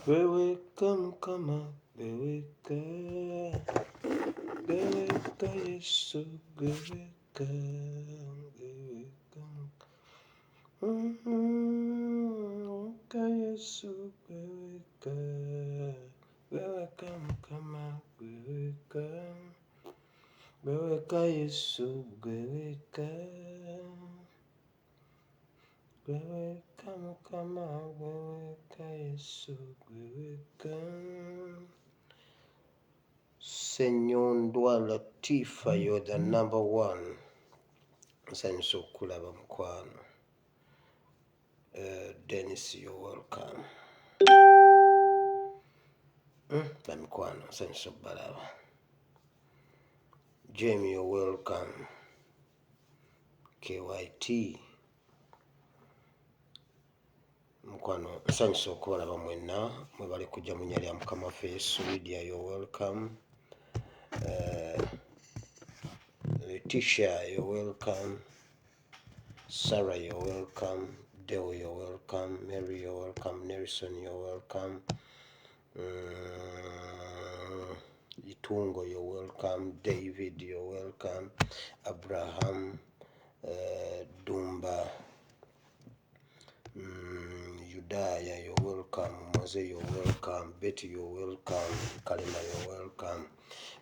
beweka Mukama, beweka Yesu, beweka Yesu, beweka Mukama, beweka Yesu, beweka Mukama, beweka Yesu, beweka. Senyondwa Latifa, you're the number one. Nsanyusa okulaba mukwano. Dennis, you're welcome. Bamukwano, nsanyusa okubalaba. Jamie, you're welcome. KYT. Mukwano, nsanyusa okubalaba mwenna. Mwebale kujja mu nnya lya Mukama waffe Yesu. Lydia, you're welcome. Letitia, you're welcome. Sarah, you're welcome. Dale, you're welcome. Mary, you're welcome. Nelson, you're welcome. Itungo, you're welcome. David, you're welcome. Abraham, Dumba, Judaya, you're welcome. Mose, you're welcome. Betty, you're welcome. Kalima, you're welcome.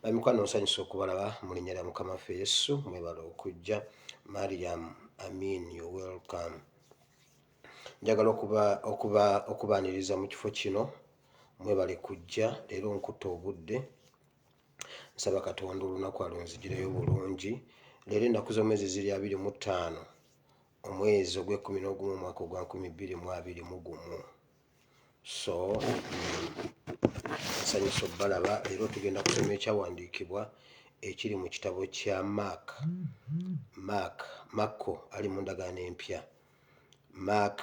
Bamikwano nsanyusa okubalaba mu linnya lya Mukama waffe Yesu. Mwebale okujja. Mariam, Amin, you're welcome. Njagala okubaaniriza mu kifo kino. Mwebale kujja. Leero nkutte obudde. Nsaba Katonda olunaku alunzigireyo bulungi. Leero ennaku z'omwezi ziri 25 omwezi ogw'E11 omwaka ogwa 2021. So nsanyusa obbalaba. Leero tugenda kusoma ekyawandiikibwa ekiri mu kitabo kya Marko ali mu ndagaano empya. Mark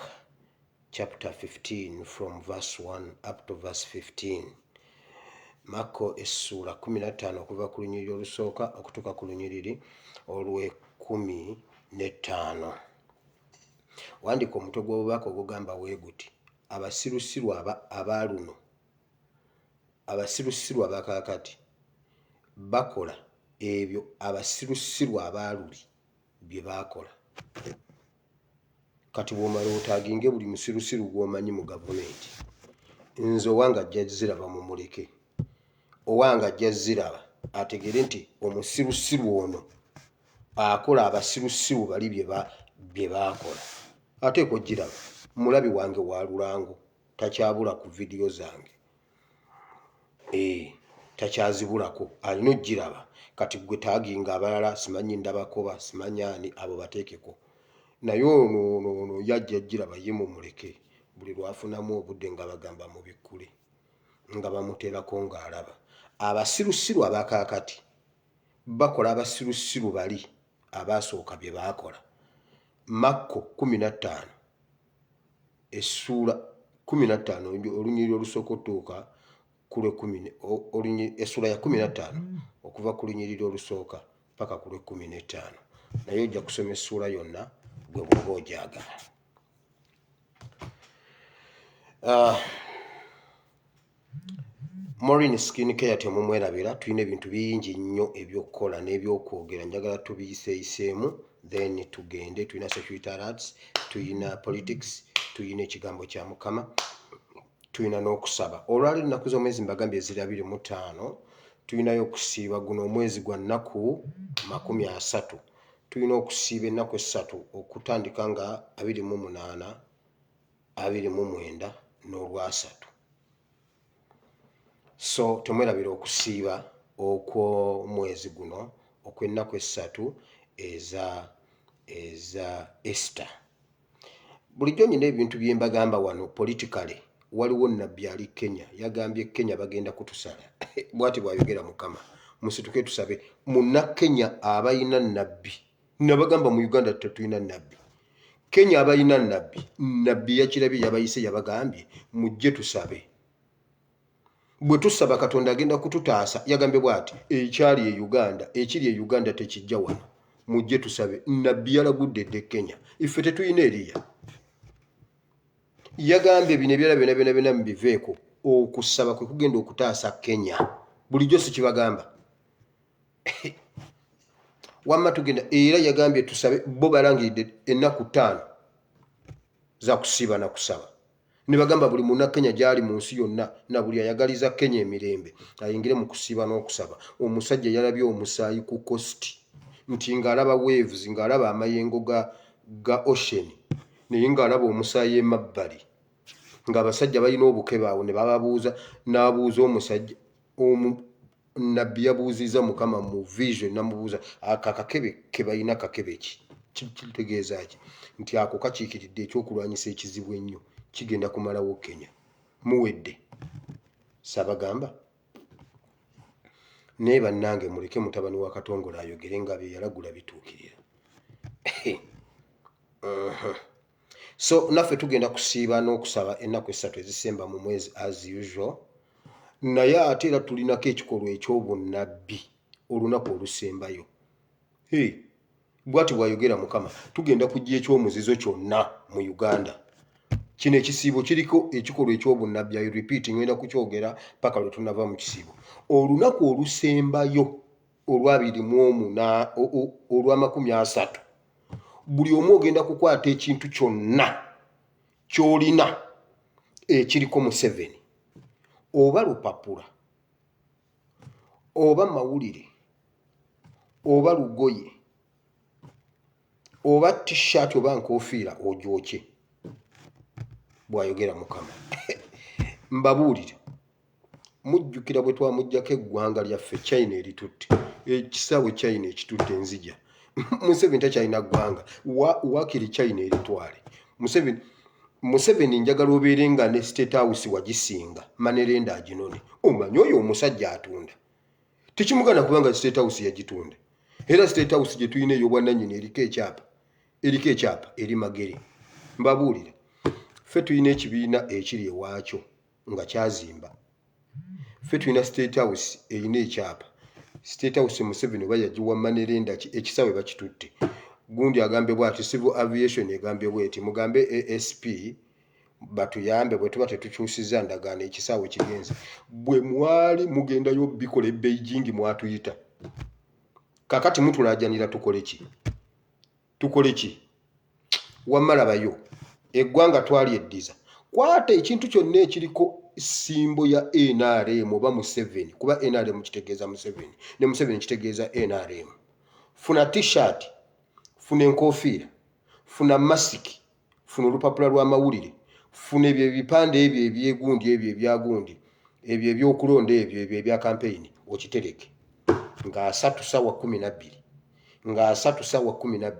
chapter 15 from verse 1 up to verse 15. Marko essula 15 okuva ku lunyiriri olusooka okutuuka ku lunyiriri olw'e15. Wandika omutwe gw'obubaka ogugamba bwe guti: abasirusiru abaaluno, abasirusiru abakaakati bakola ebyo abasirusiru abaaluli bye baakola. Kati bw'omala otaaginge buli musirusiru gw'omanyi mu gavumenti. Nze owange ajja ziraba mumuleke. Owange ajja ziraba ategere nti omusirusiru ono akola abasirusiru bali bye baakola. Ate ko giraba mulabi wange wa Lulango takyabula ku vidiyo zange. Takyazibulako, alina ogiraba. Kati gwe taaginga abalala simanyi Ndabakoba simanyi ani abo bateekeko. Naye ono yajja giraba ye mumuleke. Buli lwafunamu obudde nga bagamba mu bikkule nga bamuteerako ng'alaba. Abasirusiru abakaakati bakola abasirusiru bali abaasooka bye baakola. Marko 15 essula 15 olunyiriri olusooka otuuka ku lw'e10 essula ya 15 okuva ku lunyiriri olusooka paka ku lw'e15. Naye ojja kusoma essula yonna gwe bw'oba ogyagala. Maureen Skin Care temumwerabira. Tulina ebintu bingi nnyo ebyokukola n'ebyokwogera. Njagala tubiyiseeyiseemu then tugende. Tulina security alerts, tulina politics, tulina ekigambo kya Mukama, tulina n'okusaba. Olwali ennaku z'omwezi mbagambye ziri 25. Tulinayo okusiiba guno omwezi gwa nnaku 30. Tulina okusiiba ennaku 3 okutandika nga 28, 29 n'olwasatu. So temwerabira okusiiba okw'omwezi guno okw'ennaku 3 eza Easter. Bulijjo nyina ebintu bye mbagamba wano politically. Waliwo nnabbi ali Kenya yagambye Kenya bagenda kutusala. Bw'ati bw'ayogera Mukama. Musituke tusabe. Munnakenya abayina nnabbi. Nabagamba mu Uganda tetulina nnabbi. Kenya abayina nnabbi yakirabye yabayise yabagambye mujje tusabe. Bwe tusaba Katonda agenda kututaasa. Yagambye bw'ati ekyali e Uganda ekiri e Uganda tekijja wano. Mujje tusabe. Nnabbi yalagudde Kenya. Iffe tetulina Eriya. yagambye bino ebyala byona mubiveeko okusaba kwe kugenda okutaasa Kenya bulijjo si kibagamba wamma tugenda era yagambye tusabe bo balangiridde ennaku 5 za kusiiba na kusaba ne bagamba buli munnakenya gyali mu nsi yonna na buli ayagaliza Kenya emirembe ayingire mu kusiiba n'okusaba. Omusajja yalabye omusaayi ku kosti nti ng'alaba waves ng'alaba amayengo ga ocean naye ng'alaba omusaayi emabbali ng'abasajja balina obuke baawo ne bababuuza n'abuuza omusajja nabbi yabuuzizza Mukama mu vision namubuuza akakebe ke balina kakebe ki kitegeeza ki nti ako kakiikiridde ekyokulwanyisa ekizibu ennyo kigenda kumalawo Kenya muwedde sabagamba naye bannange muleke mutabani wa Katongola ayogere nga bye yalagula bituukirira so naffe tugenda kusiiba n'okusaba ennaku 3 ezisemba mu mwezi as usual naye ate era tulinako ekikolwa ekyobunnabbi olunaku olusembayo bw'ati bw'ayogera Mukama tugenda kujja ekyomuzizo kyonna mu Uganda. Kino ekisiibo kiriko ekikolwa ekyobunnabbi I repeat ngenda kukyogera paka lwe tunava mu kisiibo. Olunaku olusembayo olwa30 buli omu ogenda kukwata ekintu kyonna ky'olina ekiriko Museveni oba lupapula oba mawulire oba lugoye oba t-shirt oba nkofiira ogyokye bw'ayogera Mukama. Mbabuulira mujjukira bwe twamuggyako eggwanga lyaffe China eritutte ekisaawe China ekitutte enzija Museveni takyalina ggwanga wakiri China eritwale Museveni njagala obeere nga ne State House wagisinga Manerenda aginone omanyi oyo omusajja atunda tekimugana kubanga State House yagitunda era State House gye tulina ey'obwannannyini eriko ekyapa eri Magere. Mbabuulira ffe tulina ekibiina ekiri ewaakyo nga kyazimba ffe tulina State House erina ekyapa State House Museveni oba yagiwa Manerenda ekisaawe bakitutte gundi agambe bw'ati civil aviation egambye bw'eti mugambe ASP batuyambe bwe tuba tetukyusiza ndagaano ekisaawe kigenze bwe mwali mugendayo bikola Beijing mwatuyita kakati mutulaajanira tukole ki wammalabayo eggwanga twali eddiza kwata ekintu kyonna ekiriko simbo ya NRM oba Museveni kuba NRM kitegeeza Museveni ne Museveni kitegeeza NRM. Funa t-shirt funa enkofiira funa masiki funa olupapula lw'amawulire funa ebyo ebipande ebyo ebyegundi ebyo ebyagundi ebyo ebyokulonda ebyo ebya campaign okitereke nga 3 ssaawa 12 nga 3 ssaawa 12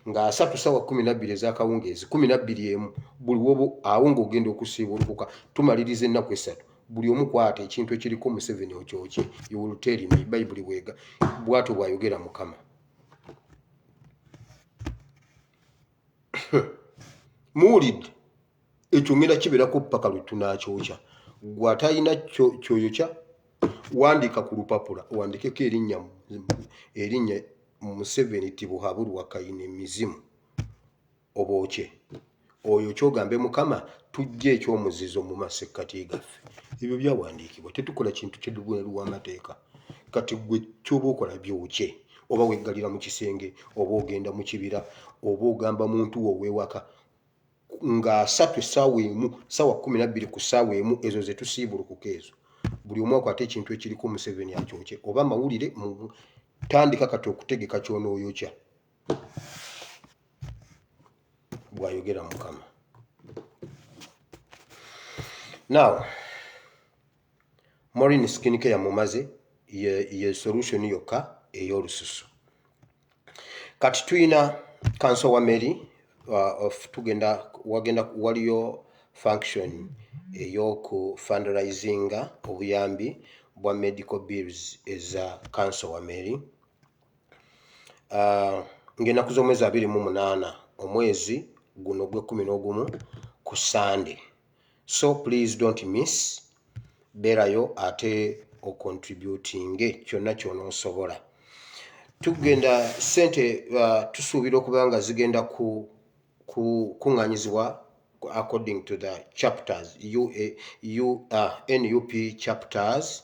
nga 3 ssaawa 12 ez'akawungeezi 12 buli wobo awo ng'ogenda okusiiba olukuka tumaliriza ennaku 3 buli omu kwata ekintu ekiriko Museveni okyokye yewuluteri ne Bayibuli bwega bw'atyo bw'ayogera Mukama. Muwulidde ekyo ngenda kibeerako paka lwe tunaakyokya gw'atalina kyoyokya wandiika ku lupapula wandikeko erinnya Museveni Tibuhaburwa Kayini Mizimu obookye oyo kyogambe Mukama tujja ekyomuzizo mu masekkati gaffe ebyo byawandiikibwa tetukola kintu kyedubweru w'amateeka kati gwe kyoba okola byokye oba weggalira mu kisenge oba ogenda mu kibira oba ogamba muntu wo ow'ewaka nga 3 ssaawa emu ssaawa 12 ku ssaawa emu ezo ze tusiibulukuka ezo buli omu akwata ekintu ekiriko Museveni akyokye oba mawulire tandika kati okutegeka ky'onooyokya bw'ayogera Mukama. Now Maureen Skincare mumaze ye solution yokka ey'olususu kati tuyina Council wa Mary waliyo function ey'oku fundraisinga obuyambi bwa medical bills eza Council wa Mary ng'ennaku z'omwezi 28 omwezi guno gwe11 ku Sunday. So please don't miss beerayo ate ocontributinge kyonna ky'onoosobola. Tugenda ssente tusuubira okuba nga zigenda kuŋŋaanyizibwa according to the chapters NUP chapters.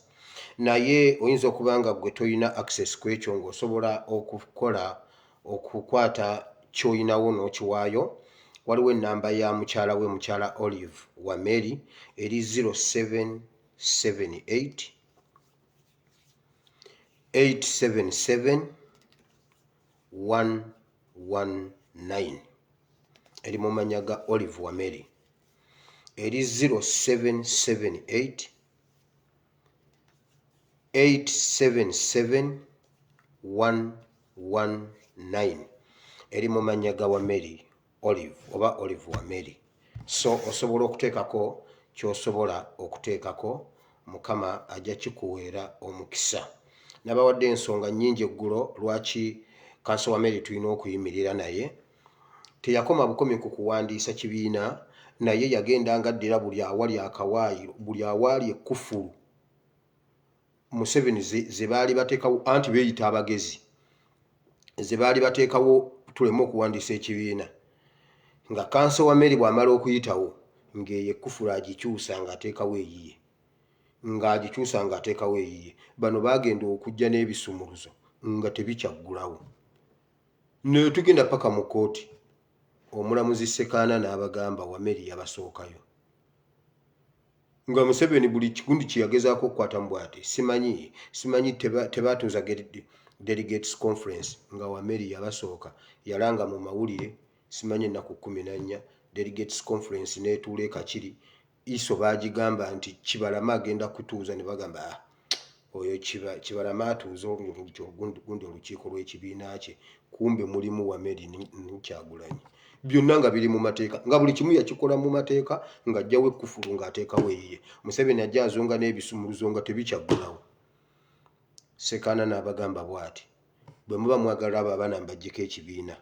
Naye oyinza okubanga gwe toyina access kwekyo ng'osobola okukwata kyoyinawo n'okiwaayo. Waliwo ennamba ya mukyala we, mukyala Olive Wameri, eri 0778 877 119. eri mu mannya ga Olive Wameri, eri 0778 877 119. eri mu mannya ga Wameri Olive oba Olive Wameri. So osobola okuteekako ky'osobola okuteekako, Mukama ajja kikuweera omukisa. Nabawadde ensonga nnyingi eggulo lwaki Kanso Wameri tulina okuyimirira naye. Teyakoma bukomi ku kuwandiisa kibiina, naye yagenda ngaddira buli awali akawaayiro, buli awali ekkufulu Museveni ze baali bateekawo, anti beeyita abagezi, ze baali bateekawo tuleme okuwandiisa ekibiina. Nga Kanso Wameri bw'amala okuyitawo ng'eyo ekkufulu agikyusa ng'ateekawo eyiye, ng'agikyusa ng'ateekawo eyiye. Bano baagenda okujja n'ebisumuluzo nga tebikyaggulawo. Ne tugenda paka mu kooti, omulamuzi Sekaana n'abagamba Wameri yabasookayo. Nga Museveni buli kikundi kye yagezaako okukwata mu bw'ati, simanyi tebaatuuza delegates conference nga Wameri yabasooka. Yalanga mu mawulire, simanyi ennaku 14, delegates conference n'etuula e Kakiri. Iso baagigamba nti Kibalama agenda kutuuza, ne bagamba oyo Kibalama atuuza gundi olukiiko lw'ekibiina kye, kumbe mulimu Wameri n'Kyagulanyi. Byonna nga biri mu mateeka, nga buli kimu yakikola mu mateeka, ng'ajjawo ekkufulu ng'ateekawo eyiye. Museveni ajja azonga n'ebisumuluzo nga tebikyaggulawo. Sekaana n'abagamba bw'ati, bwe muba mwagala abo abaana mbaggyeko ekibiina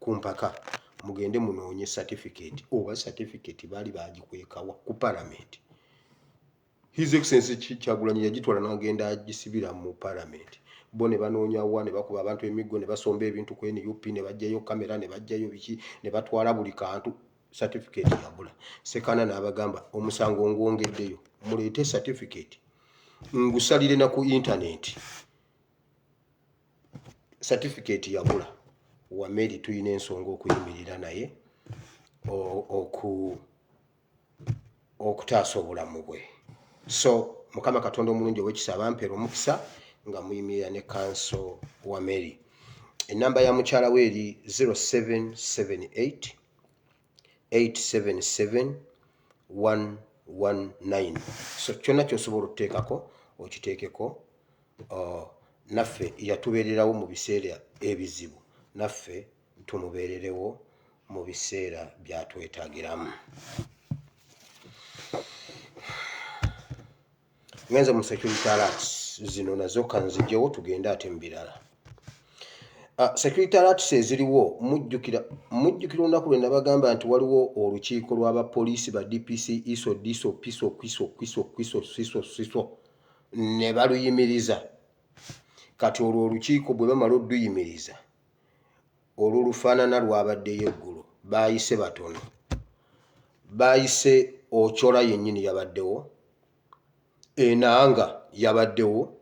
ku mpaka, mugende munoonye certificate. Oba certificate baali bagikwekawa ku Parliament. His Excellency Kyagulanyi yagitwala n'agenda agisibira mu Parliament. Bo ne banoonya wa, ne bakuba abantu emiggo, ne basomba ebintu ku NUP, ne baggyayo kamera, ne baggyayo biki, ne batwala buli kantu. Certificate yabula. Sekaana n'abagamba omusango ngwongeddeyo, muleete certificate ngusalire na ku internet. Certificate yabula. Wameri tuyina ensonga okuyimirira naye okutaasa obulamu bwe. So Mukama Katonda omulungi ow'ekisa abampeera omukisa nga muyimirira ne Kanso Wameri. Ennamba ya mukyala we eri 0778 877 119. So kyonna ky'osobola okuteekako okiteekeko. Naffe yatubeererawo mu biseera ebizibu, naffe tumubeererewo mu biseera byatwetaagiramu. Ngenze mu security alerts zino nazo kanzigyewo tugende ate mu birala. Security alerts eziriwo, mujjukira olunaku lwe nabagamba nti waliwo olukiiko lw'abapoliisi ba DPC, ISO, DISO, PISO, KWISO, SISO ne baluyimiriza. Kati olwo olukiiko bwe bamala odduyimiriza, olwo lufaanana lwabaddeyo eggulo. Baayise batono, baayise Ochola yennyini yabaddewo, Enanga yabaddewo,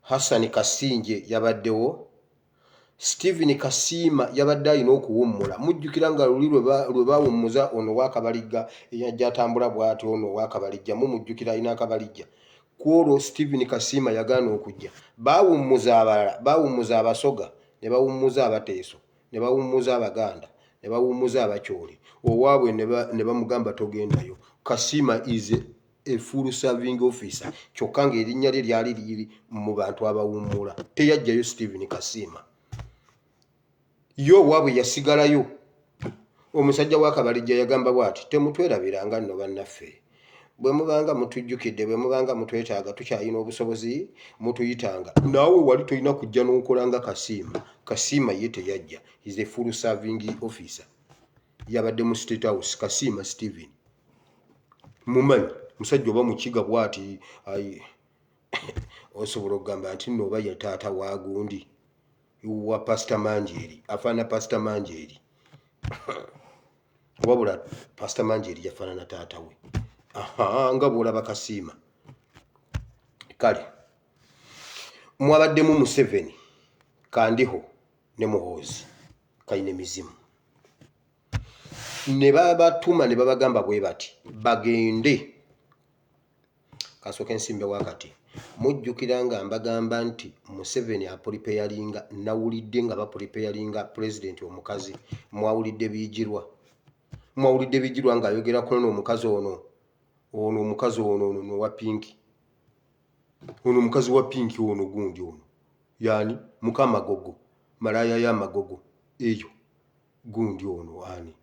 Hassan Kasinje yabaddewo, Stephen Kasiima yabadde alina okuwummula. Mujjukira nga luli lwe baawummuza ono w'akabalijja eyajja atambula bw'ati, ono w'akabalijja mumujjukira alina akabalijja. Kwolwo Stephen Kasiima yagaana okujja. Baawummuza abalala, baawummuza Abasoga, ne bawummuza Abateeso, ne bawummuza Abaganda, ne bawummuza Abakyoli. Owaabwe ne bamugamba togendayo. Kasiima is a full serving officer, kyokka ng'erinnya lye lyali liri mu bantu abawummula. Teyajjayo Stephen Kasiima. Yo owaabwe yasigalayo. Omusajja wa Kabalijja yagamba bw'ati, temutwerabiranga nno bannaffe. Bwe mubanga mutujjukidde, bwe mubanga mutwetaaga, tukyalina obusobozi, mutuyitanga. Naawe wali tolina kujja n'okolanga Kasiima. Kasiima ye teyajja. Is a full serving officer. Yabadde mu State House. Kasiima Stephen. Mumanyi, musajja oba mukiga bw'ati, osobola okugamba nti nno oba ye taata wa gundi. Wa Pastor Manjeri. Afaana Pastor Manjeri. wabula Pastor Manjeri yafaanana taata we nga bw'olaba Kasiima. Kale mwabaddemu Museveni, Kandiho ne Muhoozi kayina emizimu, ne babatuma ne babagamba bwe bati bagende. Kasooka ensimbe wakati mujjukira nga mbagamba nti Museveni apolipeyalinga, nawulidde nga bapolipeyalinga president omukazi. Mwawulidde Biijirwa, mwawulidde Biijirwa ng'ayogera kuno omukazi ono omukazi ono wa pinki, ono omukazi wa pinki ono gundi ono yani Mukamagogo, malaya y'amagogo eyo gundi ono ani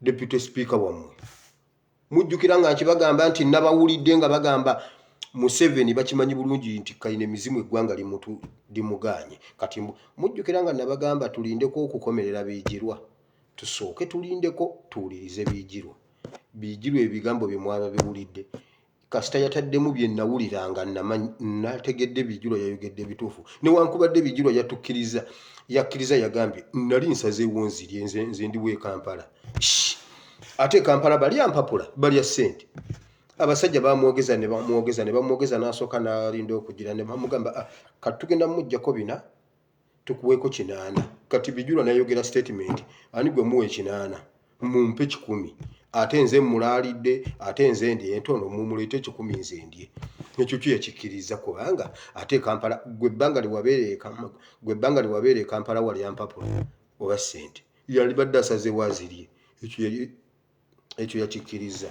deputy speaker wammwe. Mujjukira nga nkibagamba nti nabawulidde nga bagamba Museveni bakimanyi bulungi nti kayina emizimu eggwanga limuganye. Kati mujjukira nga nabagamba tulindeko okukomerera Biijirwa, tusooke tulindeko tuwulirize Biijirwa. Biijirwa ebigambo bye mwaba biwulidde, kasita yataddemu bye nawuliranga nategedde Biijirwa yayogedde bituufu. Newankubadde Biijirwa yakkiriza yagambye nali nsazeewo nzirye nze ndiwe Kampala. Ate Kampala balya mpapula, balya ssente. Abasajja bamwogeza ne bamwogeza n'asooka n'alinda okugira ne bamugamba kati tugenda mujjako bina tukuweeko 8. Kati Biijirwa n'ayogera statement, ani gwe muwe 8 mumpe 10, ate nze mulaalidde, ate nze ndi entono mumuleete 10 nze ndye. Ekyo yakikkiriza kubanga ate Kampala gwe ebbanga liwabeere Kampala walya mpapula oba ssente, yali badde asazeewo azirye. Ekyo yakikkiriza.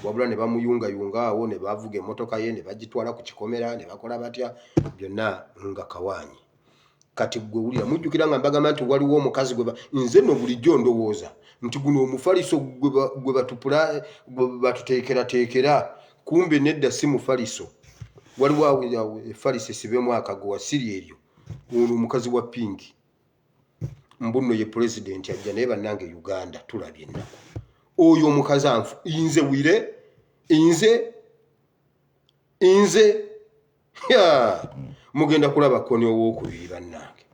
Wabula ne bamuyungayunga awo, ne bavuga emmotoka ye ne bagitwala ku kikomera, ne bakola batya, byonna nga kawaanyi. Kati gwe wulira, mujjukira nga mbagamba nti waliwo omukazi nze no bulijjo ndowooza nti guno omufaliso gwe batuteekerateekera, kumbe nedda si mufaliso. Waliwo efaliso esibemu akagowa siri eryo. Ono omukazi wa pinki mbuno ye president ajja naye bannange Uganda tulabye ennaku. Oyo omukazi anfu inze wire inze mugenda kulaba koni ow'okubiri bannange.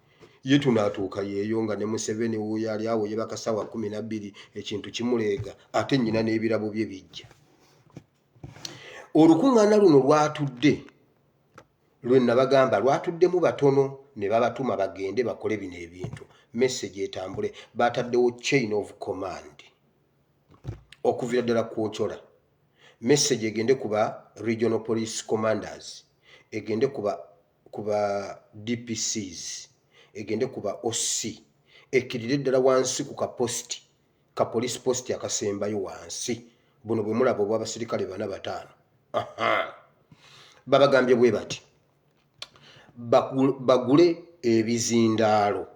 Ye tunaatuuka yeeyo nga ne Museveni wuyo ali awo ye bakasawa 12 ekintu kimuleega, ate nnyina n'ebirabo bye bijja. Olukuŋŋaana luno lwatudde lwe nabagamba lwatuddemu batono ne babatuma bagende bakole bino ebintu, message etambule. Bataddewo chain of command okuvira ddala kwochola. Message egende kuba regional police commanders, egende kuba DPCs, egende kuba OC, ekirire ddala wansi ku ka police post akasembayo wansi. Buno bwe mulaba obw'abasirikale 4-5. Babagambye bwe bati bagule ebizindaalo,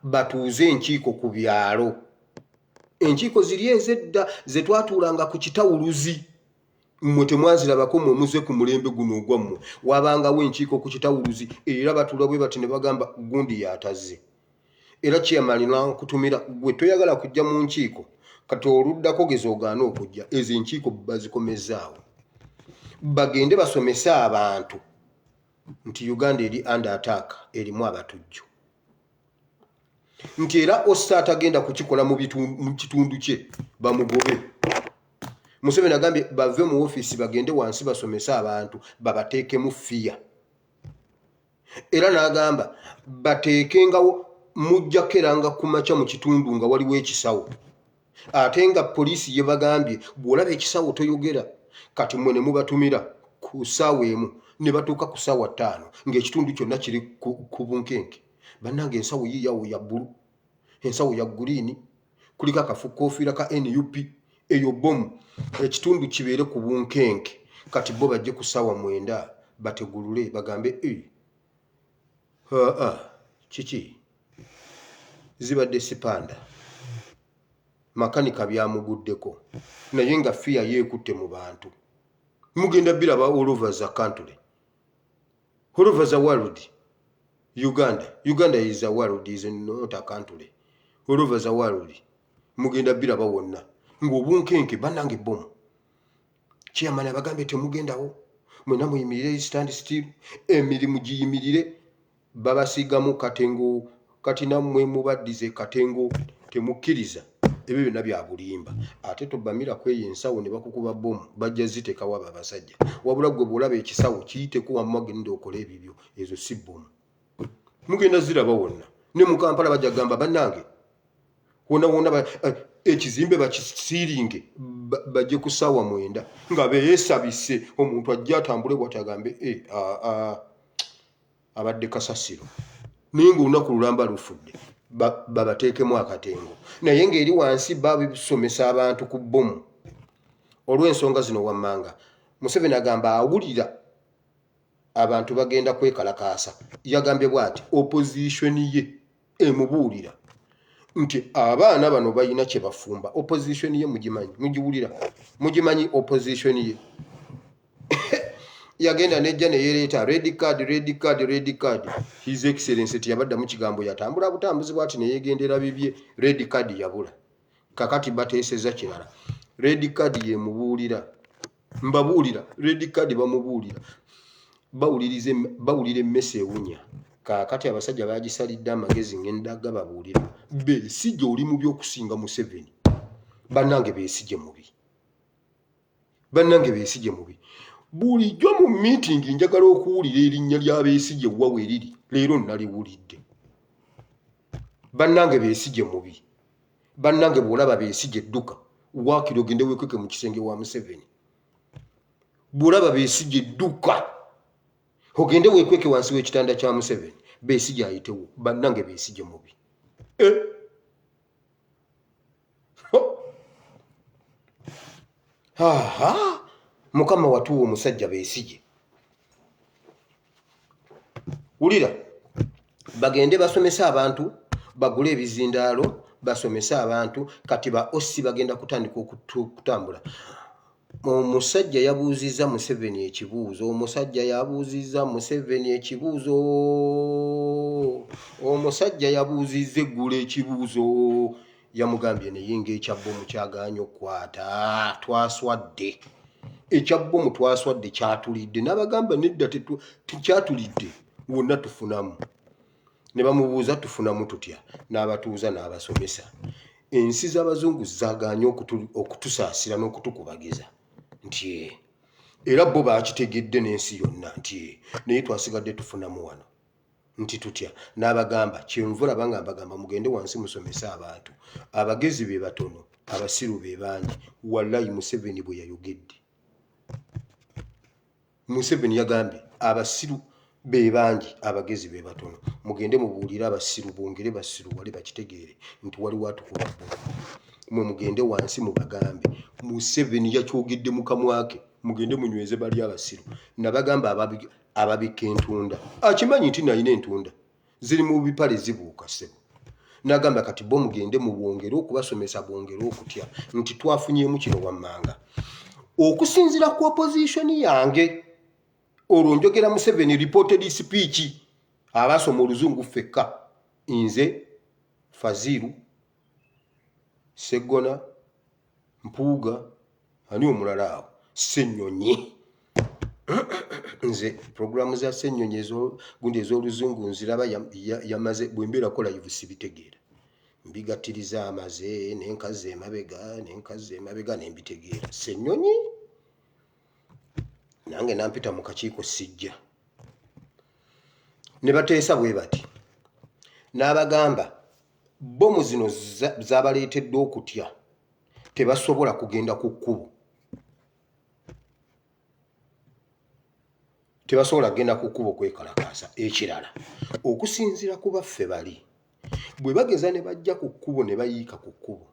batuuze enkiiko ku byalo. Enkiiko ziri ezedda ze twatuulanga ku kitawuluzi, mmwe temwazirabako muze ku mulembe guno ogwammwe. Wabangawo enkiiko ku kitawuluzi era batuula bwe bati ne bagamba gundi yatazze. Era chairman n'ankutumira gwe toyagala kujja mu nkiiko, kati oluddako geza ogaana okujja, ezo enkiiko bazikomezaawo. Bagende basomese abantu nti Uganda eri under attack, erimu abatujju. Nti era Osta atagenda kukikola mu kitundu kye bamugobe. Museveni agambye bave mu office bagende wansi basomese abantu babateekemu fiya. Era n'agamba bateekengawo mujjakeranga kumaca mu kitundu nga waliwo ekisawo. Ate nga poliisi ye bagambye bw'olaba ekisawo toyogera. Kati mmwe ne mubatumira ku ssaawa emu ne batuuka ku ssaawa 5 ng'ekitundu kyonna kiri ku bunkenke. Bannange ensawo yiyawo ya bbulu, ensawo ya guliini, kuliko akafukoofiira ka NUP, eyo bomu. Ekitundu kibeere ku bunkenke. Kati bo bajje ku ssaawa 9 bategulule bagambe kiki zibadde sipanda makanika byamuguddeko naye nga fiya yeekutte mu bantu. Mugenda biraba all over the country, all over the world. Uganda is a world, is not a country. All over the world mugenda biraba wonna ng'obunkenke bannange bomu. Chairman abagambye temugendawo, mwena muyimirire stand still, emirimu giyimirire. Babasigamu katengo, kati nammwe mubaddize katengo temukkiriza ebyo byonna bya bulimba ate tobamira kweyo ensawo ne bakukuba bomu bajja ziteekawo abo abasajja wabula gwe bw'olaba ekisawo kiyiteko wamu agenda okola ebibyo ezo si bomu mugenda ziraba wonna ne mu Kampala bajja gamba bannange wonna ekizimbe bakisiiringe bajje ku ssaawa 9 nga beesabise omuntu ajja atambule bw'ati agambe abadde kasasiro naye ng'olunaku lulamba lufudde babateekemu akatengo naye ng'eri wansi babisomesa abantu ku bbomu olw'ensonga zino wammanga Museveni agamba awulira abantu bagenda kwekalakaasa yagambye bw'ati opposition ye emubuulira nti abaana bano balina kye bafumba opposition ye mugiwulira mugimanyi opposition ye yagenda nejja neyereeta red card his excellency tiyabadda mu kigambo yatambula butambuzi bwati neyegendera bibye red card yabula kakati bateeseza kirala red card ye mubuulira mbabuulira red card bamubuulira bawulira emmese ewunya kakati abasajja bagisalidde amagezi ngenda gababuulira Besigye oli mu by'okusinga Museveni bannange Besigye mubi bulijjo mu meeting njagala okuwulira erinnya lya Besigye wawe eriri leero naliwulidde bannange Besigye mubi bannange bw'olaba Besigye edduka waakiri ogende weekweke mu kisenge wa Museveni bw'olaba Besigye edduka ogende weekweke wansi w'ekitanda kya Museveni Besigye ayitewo bannange Besigye mubi Mukama watuwa omusajja Besigye wulira bagende basomesa abantu bagule ebizindaalo basomesa abantu kati ba OSI bagenda kutandika okutambula omusajja yabuuzizza Museveni ekibuuzo omusajja yabuuzizza eggula ekibuuzo yamugambye neyinga ekyabbomu kyagaanya okukwata twaswadde ekyabbomu twaswadde kyatulidde n'abagamba nedda tekyatulidde wonna tufunamu ne bamubuuza tufunamu tutya n'abatuuza n'abasomesa ensi z'abazungu zagaanye okutusaasira n'okutukubagiza nti era bo bakitegedde n'ensi yonna nti naye twasigadde tufunamu wano nti tutya n'abagamba kyenvula banga mbagamba mugende wansi musomesa abantu abagezi be batono abasiru be bangi wallahi Museveni bwe yayogedde Museveni yagambye abasiru be bangi abagezi be batono mugende mubuulira abasiru bongere basiru wali bakitegeere nti wali watukuba mwe mugende wansi mubagambe Museveni yakyogedde mu kamwake mugende munyweze bali abasiru nabagamba ababika entunda akimanyi nti nalina entunda ziri mu bipale zibuuka ssebo n'agamba kati bo mugende mubwongere okubasomesa bwongere okutya nti twafunyemu kino wammanga okusinzira ku opposition yange olwo njogera Museveni reported speech abasoma oluzungu fekka nze Faziru Segona Mpuuga ani omulala awo Ssenyonyi nze programu za Ssenyonyi gundi ez'oluzungu nziraba yamaze bwembeera kola live sibitegeera mbigatiriza amaze nenkaze emabega nembitegeera Ssenyonyi nange nampita mu kakiiko sijja ne bateesa bwe bati n'abagamba bomu zino zabaleetedde okutya tebasobola kugenda ku kkubo kwekalakaasa ekirala okusinziira ku baffe bali bwe bageza ne bajja ku kkubo ne bayiika ku kkubo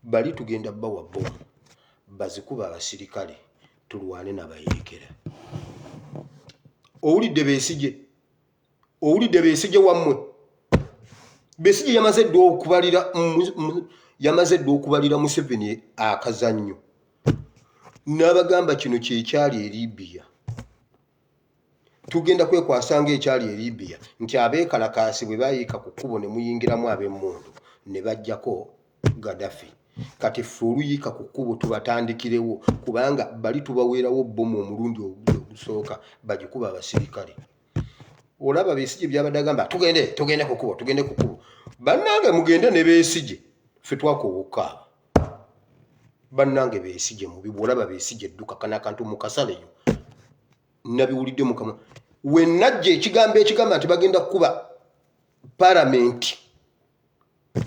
bali tugenda bawa bomu bazikuba abasirikale tulwane nabayeekera owulidde Besigye wammwe Besigye yamaze dde okubalira Museveni akazannyo n'abagamba kino kyekyali e Libya tugenda kwekwasanga ekyali e Libya nti abeekalakaasi bwe bayiika ku kkubo ne muyingiramu ab'emmundu ne bajjako Gaddafi kati ffe oluyiika ku kkubo tubatandikirewo kubanga bali tubaweerawo bbomu omulundi ogusooka bagikuba abasirikale olaba Besigye byabadde agamba tugende ku kkubo bannange mugende ne Besigye ffe twakowoka bannange beesige mubi bwolaba beesige edduka kana akantu mu kasaleyo nabiwulidde mukama we najja ekigambo ekigamba nti bagenda kukuba palamenti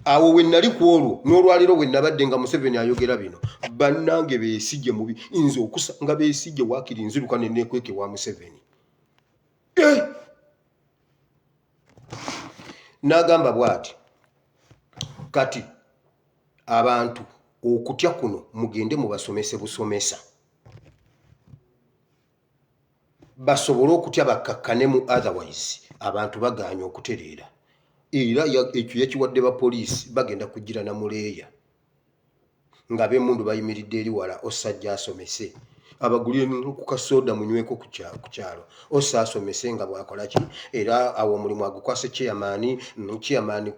awo we nali ku olwo n'olwaliro we nabadde nga Museveni ayogera bino bannange beesige mubi nze okusanga beesige waakiri nziruka ne neekweke wa Museveni n'agamba bw'ati kati abantu okutya kuno mugende mubasomese busomesa basobole okutya bakkakkanemu otherwise abantu bagaanye okutereera era ekyo yakiwadde bapoliisi bagenda kugira na muleeya ng'ab'emmundu bayimiridde eri wala osajja asomese abagulire ku kasoda munyweko ku kyalo ossa asomese nga bwakola ki era awo omulimu agukwase chairman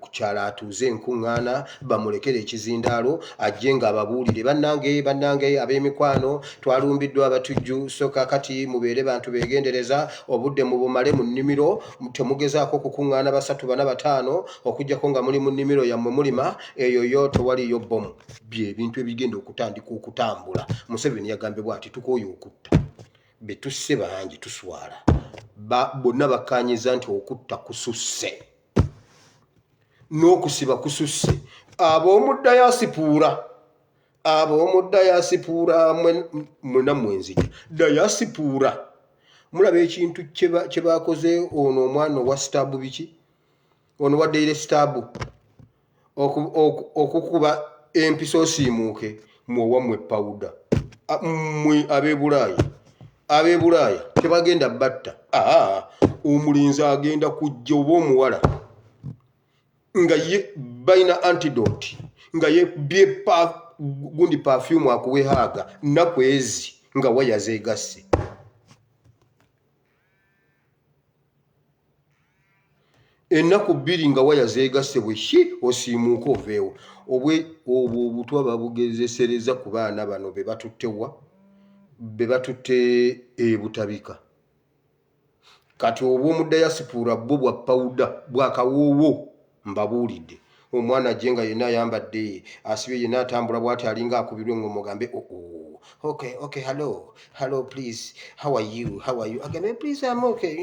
ku kyalo atuuze enkuŋŋaana bamulekere ekizindaalo ajje nga ababuulire bannange ab'emikwano twalumbiddwa abatujju soka kati mubeere bantu beegendereza obudde mubumale mu nnimiro temugezaako kukuŋŋaana 3 4 5 okujjako nga muli mu nnimiro yammwe mulima eyo yo tewaliyo bomu byebintu ebigenda okutandika okutambula Museveni yagambye bw'ati oyo okutta betusse bangi tuswala bonna bakkaanyiza nti okutta kususse n'okusiba kususse ab'omu dayasipuura mwena mwenzija dayasipuura mulaba ekintu kye bakoze ono omwana owa sitaabu biki ono wa daily sitaabu okukuba empisa osiimuuke mwowammwe pawuda mwe ab'ebulaaya tebagenda batta omulinzi agenda kujja oba omuwala nga ye balina antidote nga ye gundi perfume akuwehaaga nakwezi nga waya zeegasse ennaku 2 nga waya zeegasse bweshi osiimuuka oveewo obwo obutwa babugezesereza ku baana bano be batutte ebutabika kati obw'omu dayasipuura bwo bwa pawuda bwakawoowo mbabuulidde omwana gye nga yenna ayambadde asibye yenna atambula bw'ati alinga akubirwe ngo mugambe okay hello please how are you agambe please I'm okay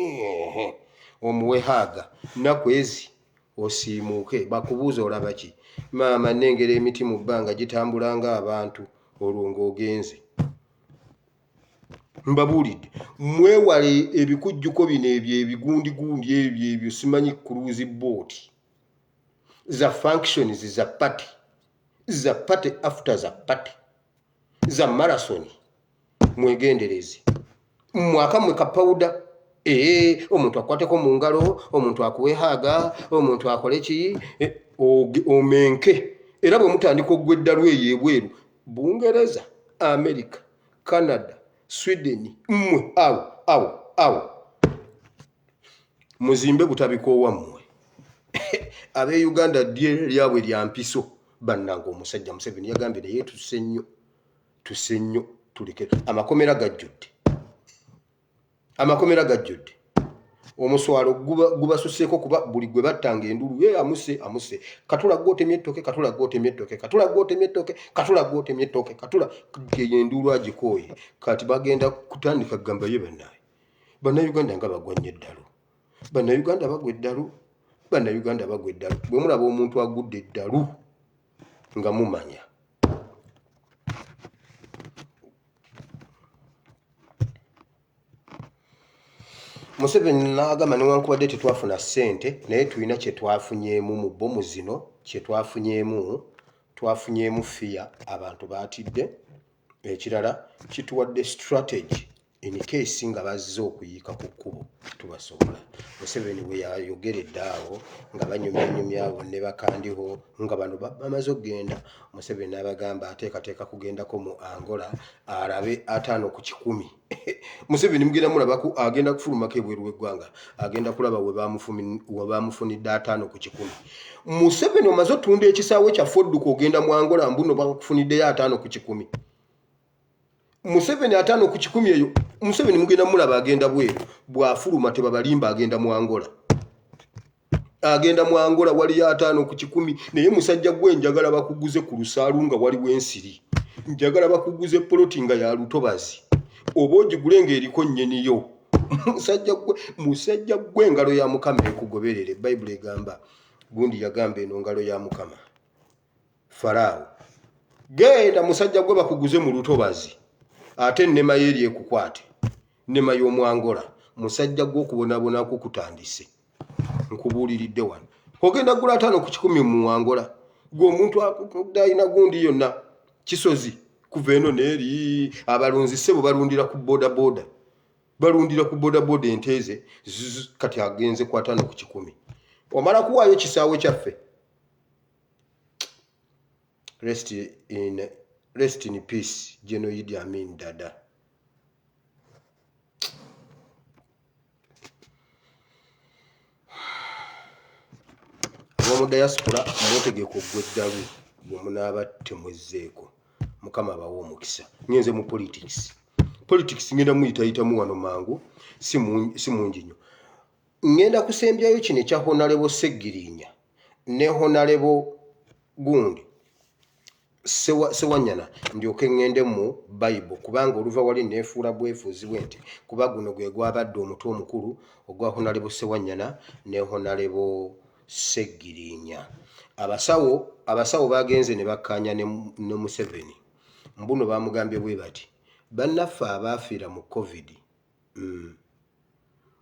omuwehaaga nakwezi osiimuuke bakubuuza olaba ki maama nengera emiti mu bbanga gitambula ng'abantu olwo ng'ogenze mbabuulidde mwewale ebikujjuko bino ebyo ebigundigundi ebyo simanyi cruise boat za functions za party after za party za marathon mwegendereze mwaka mwe kapawuda omuntu akwateko mu ngalo omuntu akuwehaaga omuntu akole ki omenke era bwe mutandika ogw'eddalu eyo ebweru Bungereza America Canada Sweden mmwe awo muzimbe butabikoowa mmwe ab'e Uganda ddye lyabwe lya mpiso bannanga omusajja Museveni yagambye naye tusse nnyo tuleke amakomera gajjudde omuswalo gubasuseeko kuba buli gwe battanga endulu amuse katula gwotemye ettoke katula endulu agikooye kati bagenda kutandika kugamba ye bannayuganda nga bagwanye eddalu bannayuganda bagwa eddalu bwe mulaba omuntu agudde eddalu nga mumanya Museveni n'agamba newankubadde tetwafuna ssente naye tulina kye twafunyeemu mu bbomu zino twafunyeemu fiya abantu baatidde ekirala kituwadde strategy in case nga bazze okuyiika ku kkubo tubasobola Museveni we yayogeredde awo nga banyumyanyumya abo ne bakandiho nga bano bamaze okugenda Museveni n'abagamba ateekateeka kugendako mu Angola arabe 5 ku 10 Museveni mugenda mulabako agenda kufulumako ebweru w'eggwanga agenda kulaba we baamufunidde 5 ku 10 Museveni omaze otunda ekisaawe kya Fodduka ogenda mu Angola mbuno bakufuniddeyo 5 ku 10 Museveni 5 ku 10 eyo Museveni mugenda mulaba agenda bweru bw'afuluma tebabalimba agenda mu Angola agenda mu Angola wali 5 ku 10 naye musajja gwe njagala bakuguze ku lusaalu nga wali wensiri njagala bakuguze poloti nga ya lutobazi oboji gulenga eriko nnyeniyo musajja gwe ngalo ya Mukama ekugoberere Bible egamba gundi yagamba eno ngalo ya Mukama Farao genda musajja gwe bakuguze mu lutobazi ate nnema yeri ekukwate nnema y'omu Angola musajja gwe okubonabona kutandise nkubuuliridde wano ogenda gula 5 ku 10 mu Angola gwe omuntu akudayina gundi yonna kisozi kuva eno neeri abalunzi sebo balundira ku boda enteze kati agenze kwa 5 ku 10 omala kuwaayo kisaawe kyaffe rest in peace General Idi Amin Dada. Mu diaspora mwotegeko gweddalu bwomunaaba temwezzeeko Mukama abawo omukisa ngenze mu politics ngenda muyitayitamu wano mangu si mungi nnyo ngenda kusembyayo kino ekya Honorable Segirinya ne Honorable gundi Sewanyana ndyoke ngende mu Bible kubanga oluva wali nefuula bwefuzi bwenti kuba guno gwe gwabadde omutwe omukulu ogwa Honorable Sewanyana ne Honorable Segirinya. Abasawo bagenze ne bakkaanya ne Museveni mbuno bamugambye bwe bati bannaffe abaafiira mu COVID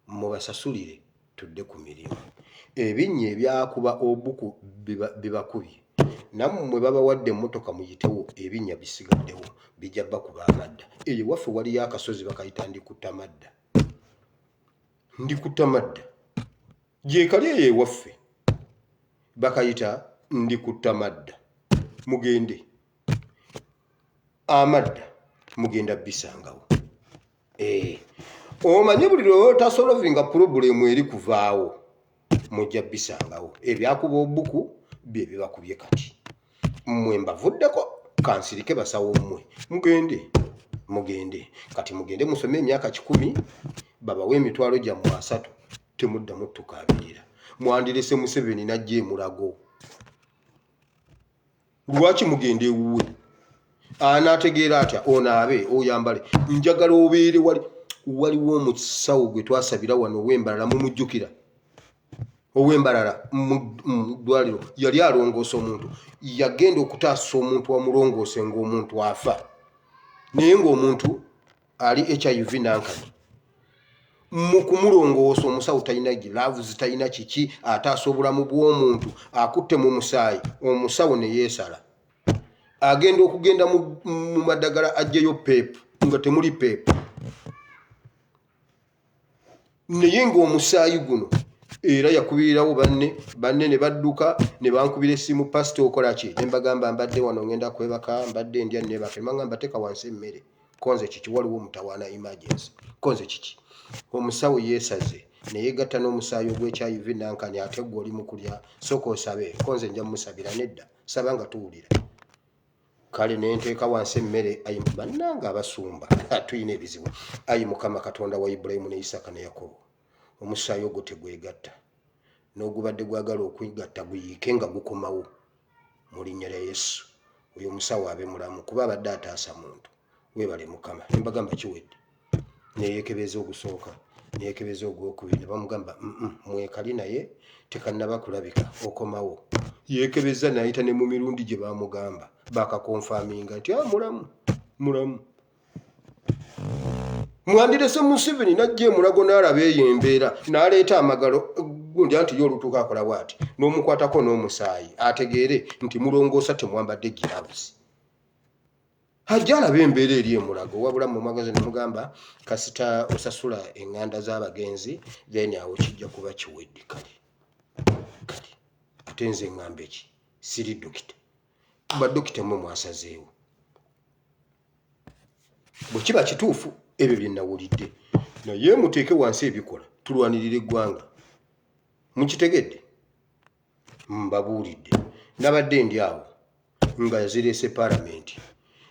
mubasasulire tudde ku mirimu ebinnya ebyakuba obuku bibakubye nammwe babawadde emmotoka muyitewo ebinnya bisigaddewo bijja bakuba amadda eyo waffe waliyo akasozi bakayita ndikutta madda gyekali eyo ewaffe bakayita ndikutta madda mugende amadda mugenda bisangawo omanye buli lwe tasolovinga problemu eri kuvaawo mujja bisangawo ebyakuba obuku bye bibakubye kati mmwe mbavuddeko kansirike basawo mmwe mugende kati mugende musome emyaka 10 babawe emitwalo gyammwe 3 temuddamu tukaabirira mwandirese Museveni najje mulago lwaki mugende ewuwe anaategeera atya onaabe oyambale njagala obeere waliwo omusawo gwe twasabira wano ow'embalala mumujjukira ow'embalala mu ddwaliro yali alongoosa omuntu yagenda okutaasa omuntu wamulongoose ng'omuntu afa naye ng'omuntu ali HIV nankani mu kumulongoosa omusawo talina gilavuzi talina kiki ataasa obulamu bw'omuntu akutte mu musaayi omusawo ne yeesala agenda okugenda mu maddagala ajjeyo peepu nga temuli peepu naye ng'omusaayi guno era yakubirirawo banne ne badduka ne bankubira essimu pasita okola ki ne mbagamba mbadde wano ngenda kwebaka mbadde ndya nebaka emagamba teeka wansi emmere konze kiki waliwo omutawaana emergency konze kiki omusawo yeesaze ne yeegatta n'omusaayi ogw'HIV nankani ate gwe oli mu kulya sooka osabe konze nja musabira nedda saba nga tuwulira kale ne nteeka wansi emmere ayi bannanga abasumba tuyina ebizibu ayi Mukama Katonda wa Ibulayimu ne Isaaka ne Yakobo omusaayi ogwo tegwegatta n'ogubadde gwagala okwigatta guyiike nga gukomawo mu linnya lya Yesu oyo omusawo abe mulamu kuba abadde ataasa muntu weebale Mukama ne mbagamba kiwedde neyeekebeza ogusooka neyeekebeza ogwokubiri ne bamugamba mwekali naye tekannaba kulabika okomawo yeekebeza nayita ne mu mirundi gye bamugamba bakakonfaminga nti mulamu mwandirese Museveni najje mulago n'alaba eyo embeera n'aleeta amagalo gundi anti yo olutuuka akola bw'ati n'omukwatako n'omusaayi ategeere nti mulongoosa temwambadde gilavuzi ajja alaba embeera eri emulago wabula mu magazini mugamba kasita osasula eŋŋanda z'abagenzi then awo kijja kuba kiwedde kale ate nze eŋŋamba eki siri dokita badokita mmwe mwasazeewo bwe kiba kituufu ebyo bye nawulidde naye muteeke wansi ebikola tulwanirira eggwanga mukitegedde mbabuulidde nabadde ndi awo nga yazireese paalamenti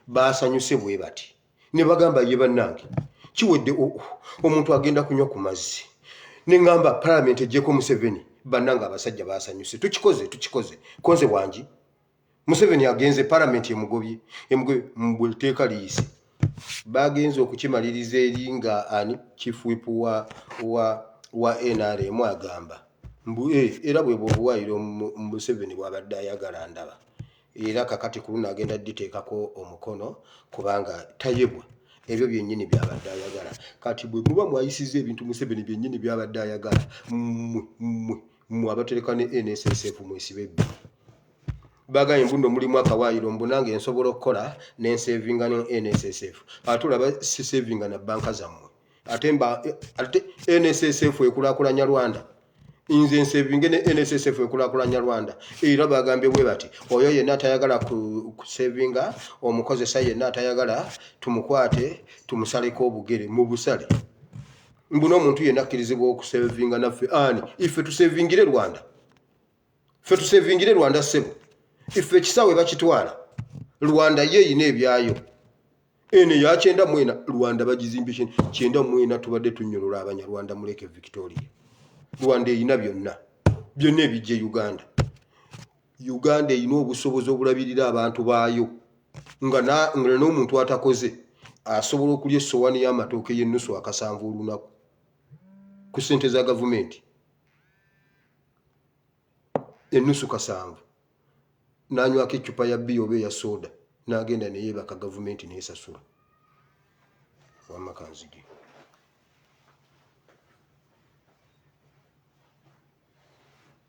baasanyuse bwe bati ne bagamba ye bannange kiwedde omuntu agenda kunywa ku mazzi ne ŋŋamba paalamenti ejjeeko Museveni bannanga abasajja basanyuse tukikoze konze wangi Museveni agenze parliament emugobye mbweteeka liyise bagenze okukimaliriza eri nga ani chief whip wa NRM agamba era bwe bwobuwaayiro Museveni bwabadde ayagala ndaba era kakati ku luno agenda diteekako omukono kubanga tayebwa ebyo byennyini byabadde ayagala kati bwe muba mwayisiza ebintu Museveni byennyini byabadde ayagala mmwe abatereka ne NSSF mwesibe ebbi bagaye mbuno mulimu akawaayiro mbunange nsobola okukola n'ensevinga ne NSSF ate olaba sisevinga na banka zammwe ate NSSF ekulaakulanya Rwanda inze nsevinge ne NSSF ekulaakulanya Rwanda era bagambye bwe bati oyo yenna atayagala kusevinga omukozesa yenna atayagala tumukwate tumusaleko obugere mu busale mbuno omuntu yenna akkirizibwa okusevinga naffe ani ife tusevingire Rwanda sebo ife ekisawe bakitwala Rwanda yeeyina ebyayo ene ya 9 Rwanda bagizimbye 9 tubadde tunnyonnyola Abanyarwanda muleke Victoria Rwanda eyina byonna ebijje Uganda eyina obusobozi obulabirira abantu baayo nga n'omuntu atakoze asobola okulya essowaani y'amatooke y'ennusu akasanvu olunaku ku ssente za gavumenti ennusu kasanvu n'anywako eccupa ya bbiya oba eya soda n'agenda neyeebaka gavumenti neesasula wamakanzige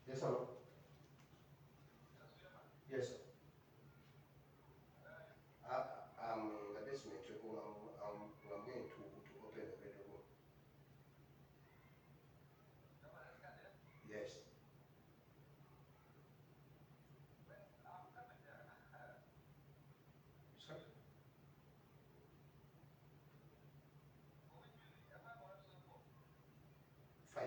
Yes, hello. Yes, sir. I'm in the basement. I'm going to open the bedroom. Yes. Sorry? 5.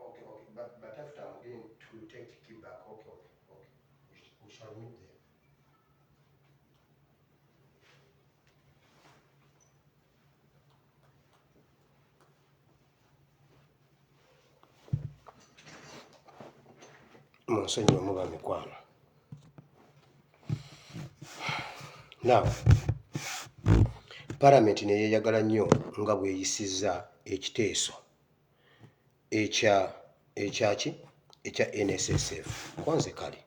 Okay. But after I'm going to take the key back. Okay. We shall meet there. Monseigneur muba mikwano. Now, Parliament ne yeyagala nnyo nga bweyisizza ekiteeso ekya NSSF konze kale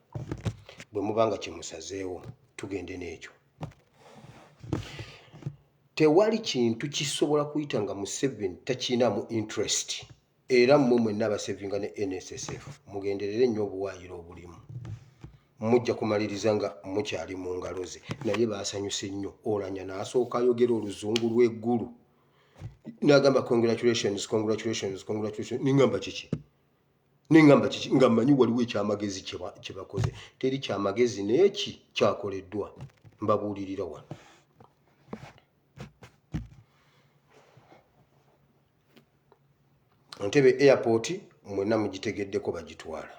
bwe mubanga kimusazeewo tugende n'ekyo tewali kintu kisobola kuyita nga Museveni takiinaamu interest era mmwe mwenna abasevinga ne NSSF mugenderere nnyo obuwaayiro obulimu mujja kumaliriza nga mukyali mu ngalo ze naye baasanyuse nnyo olanya n'asooka ayogera oluzungu lw'eggulu n'agamba congratulations ningamba kiki nga mmanyi waliwo ekyamagezi kye bakoze teri kyamagezi n'eki kyakoleddwa mbabuulirira wano Entebbe airport mwenna mugitegeddeko bagitwala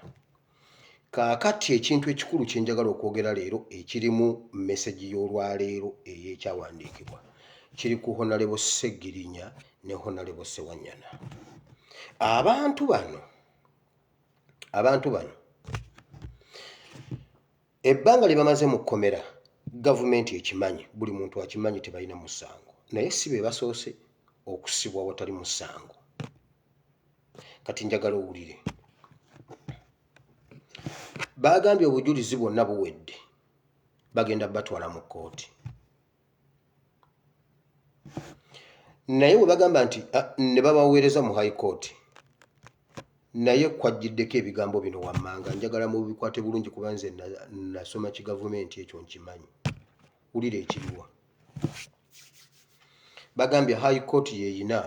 kaakati ekintu ekikulu kye njagala okwogera leero ekirimu message y'olwaleero ey'ekyawandiikibwa kiri ku Honorable Sseggirinya ne Honorable Ssewanyana abantu bano ebbanga lye bamaze mu kkomera gavumenti ekimanyi buli muntu akimanyi tebalina musango naye si be basoose okusibwa watali musango kati njagala owulire bagambye obujulizi bwonna buwedde bagenda batwala mu kkooti naye bwe bagamba nti ne babaweereza mu high court naye kwajjiddeko ebigambo bino wammanga njagala mu bikwate bulungi kuba nze nasoma kigavumenti ekyo nkimanyi wulira ekiriwa bagambye high court yeeyina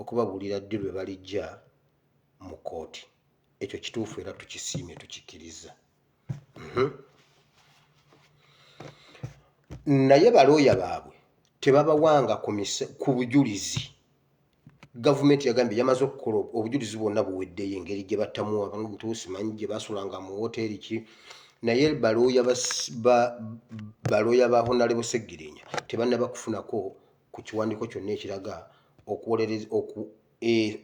okubabuulira ddi lwe balijja mu kkooti ekyo kituufu era tukisiimye tukikkiriza naye balooya baabwe tebabawanga ku bujulizi gavumenti yagambye yamaze okukola obujulizi bwonna buweddeyo engeri gye battamu abantu simanyi gye basulanga mu woteeri ki naye balooya ba Honorable Sseggirinya tebannaba kufunako ku kiwandiiko kyonna ekiraga okuwolereza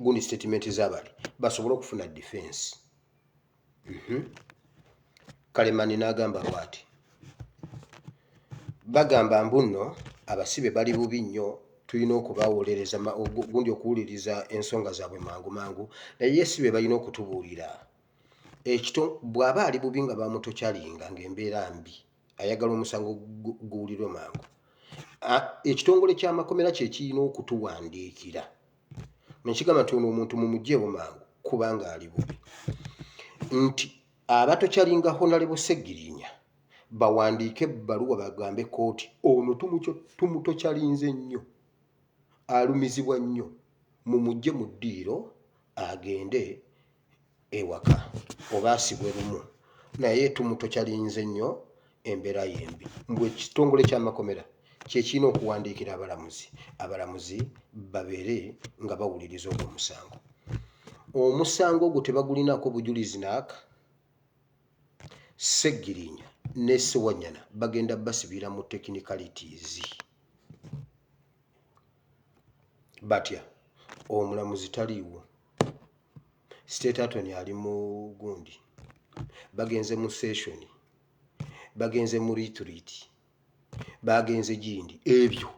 gundi statement z'abali basobole okufuna defense. Kalemani n'agamba bw'ati, bagamba mbuno abasibe bali bubi nnyo, tulina okubawolereza gundi okuwuliriza ensonga zaabwe mangu mangu, naye yesibe balina okutubuulira bw'aba ali bubi nga bamutokyalinga ng'embeera mbi, ayagala omusango guwulirwe mangu. Ekitongole ky'amakomera kye kirina okutuwandiikira nekigamba nti ono omuntu mumugjeewo mangu kubanga ali bubi, nti abatokyalinga Honorable Sseggirinya bawandiike ebbaluwa bagambe kooti ono tumutokyalinze nnyo, alumizibwa nnyo, mumugje mu ddiiro agende ewaka oba asibwe lumu, naye tumutokyalinze nnyo, embeera yembi. Mbwe ekitongole ky'amakomera kyekirina okuwandiikira abalamuzi babeere nga bawuliriza ogwo omusango. Omusango ogwo tebagulinako bujulizi naaka. Sseggirinya ne Ssewanyana bagenda basibira mu technicalities. Batya omulamuzi taliiwo, state attorney ali mu gundi, bagenze mu session, bagenze mu retreat, bagenze gindi, ebyo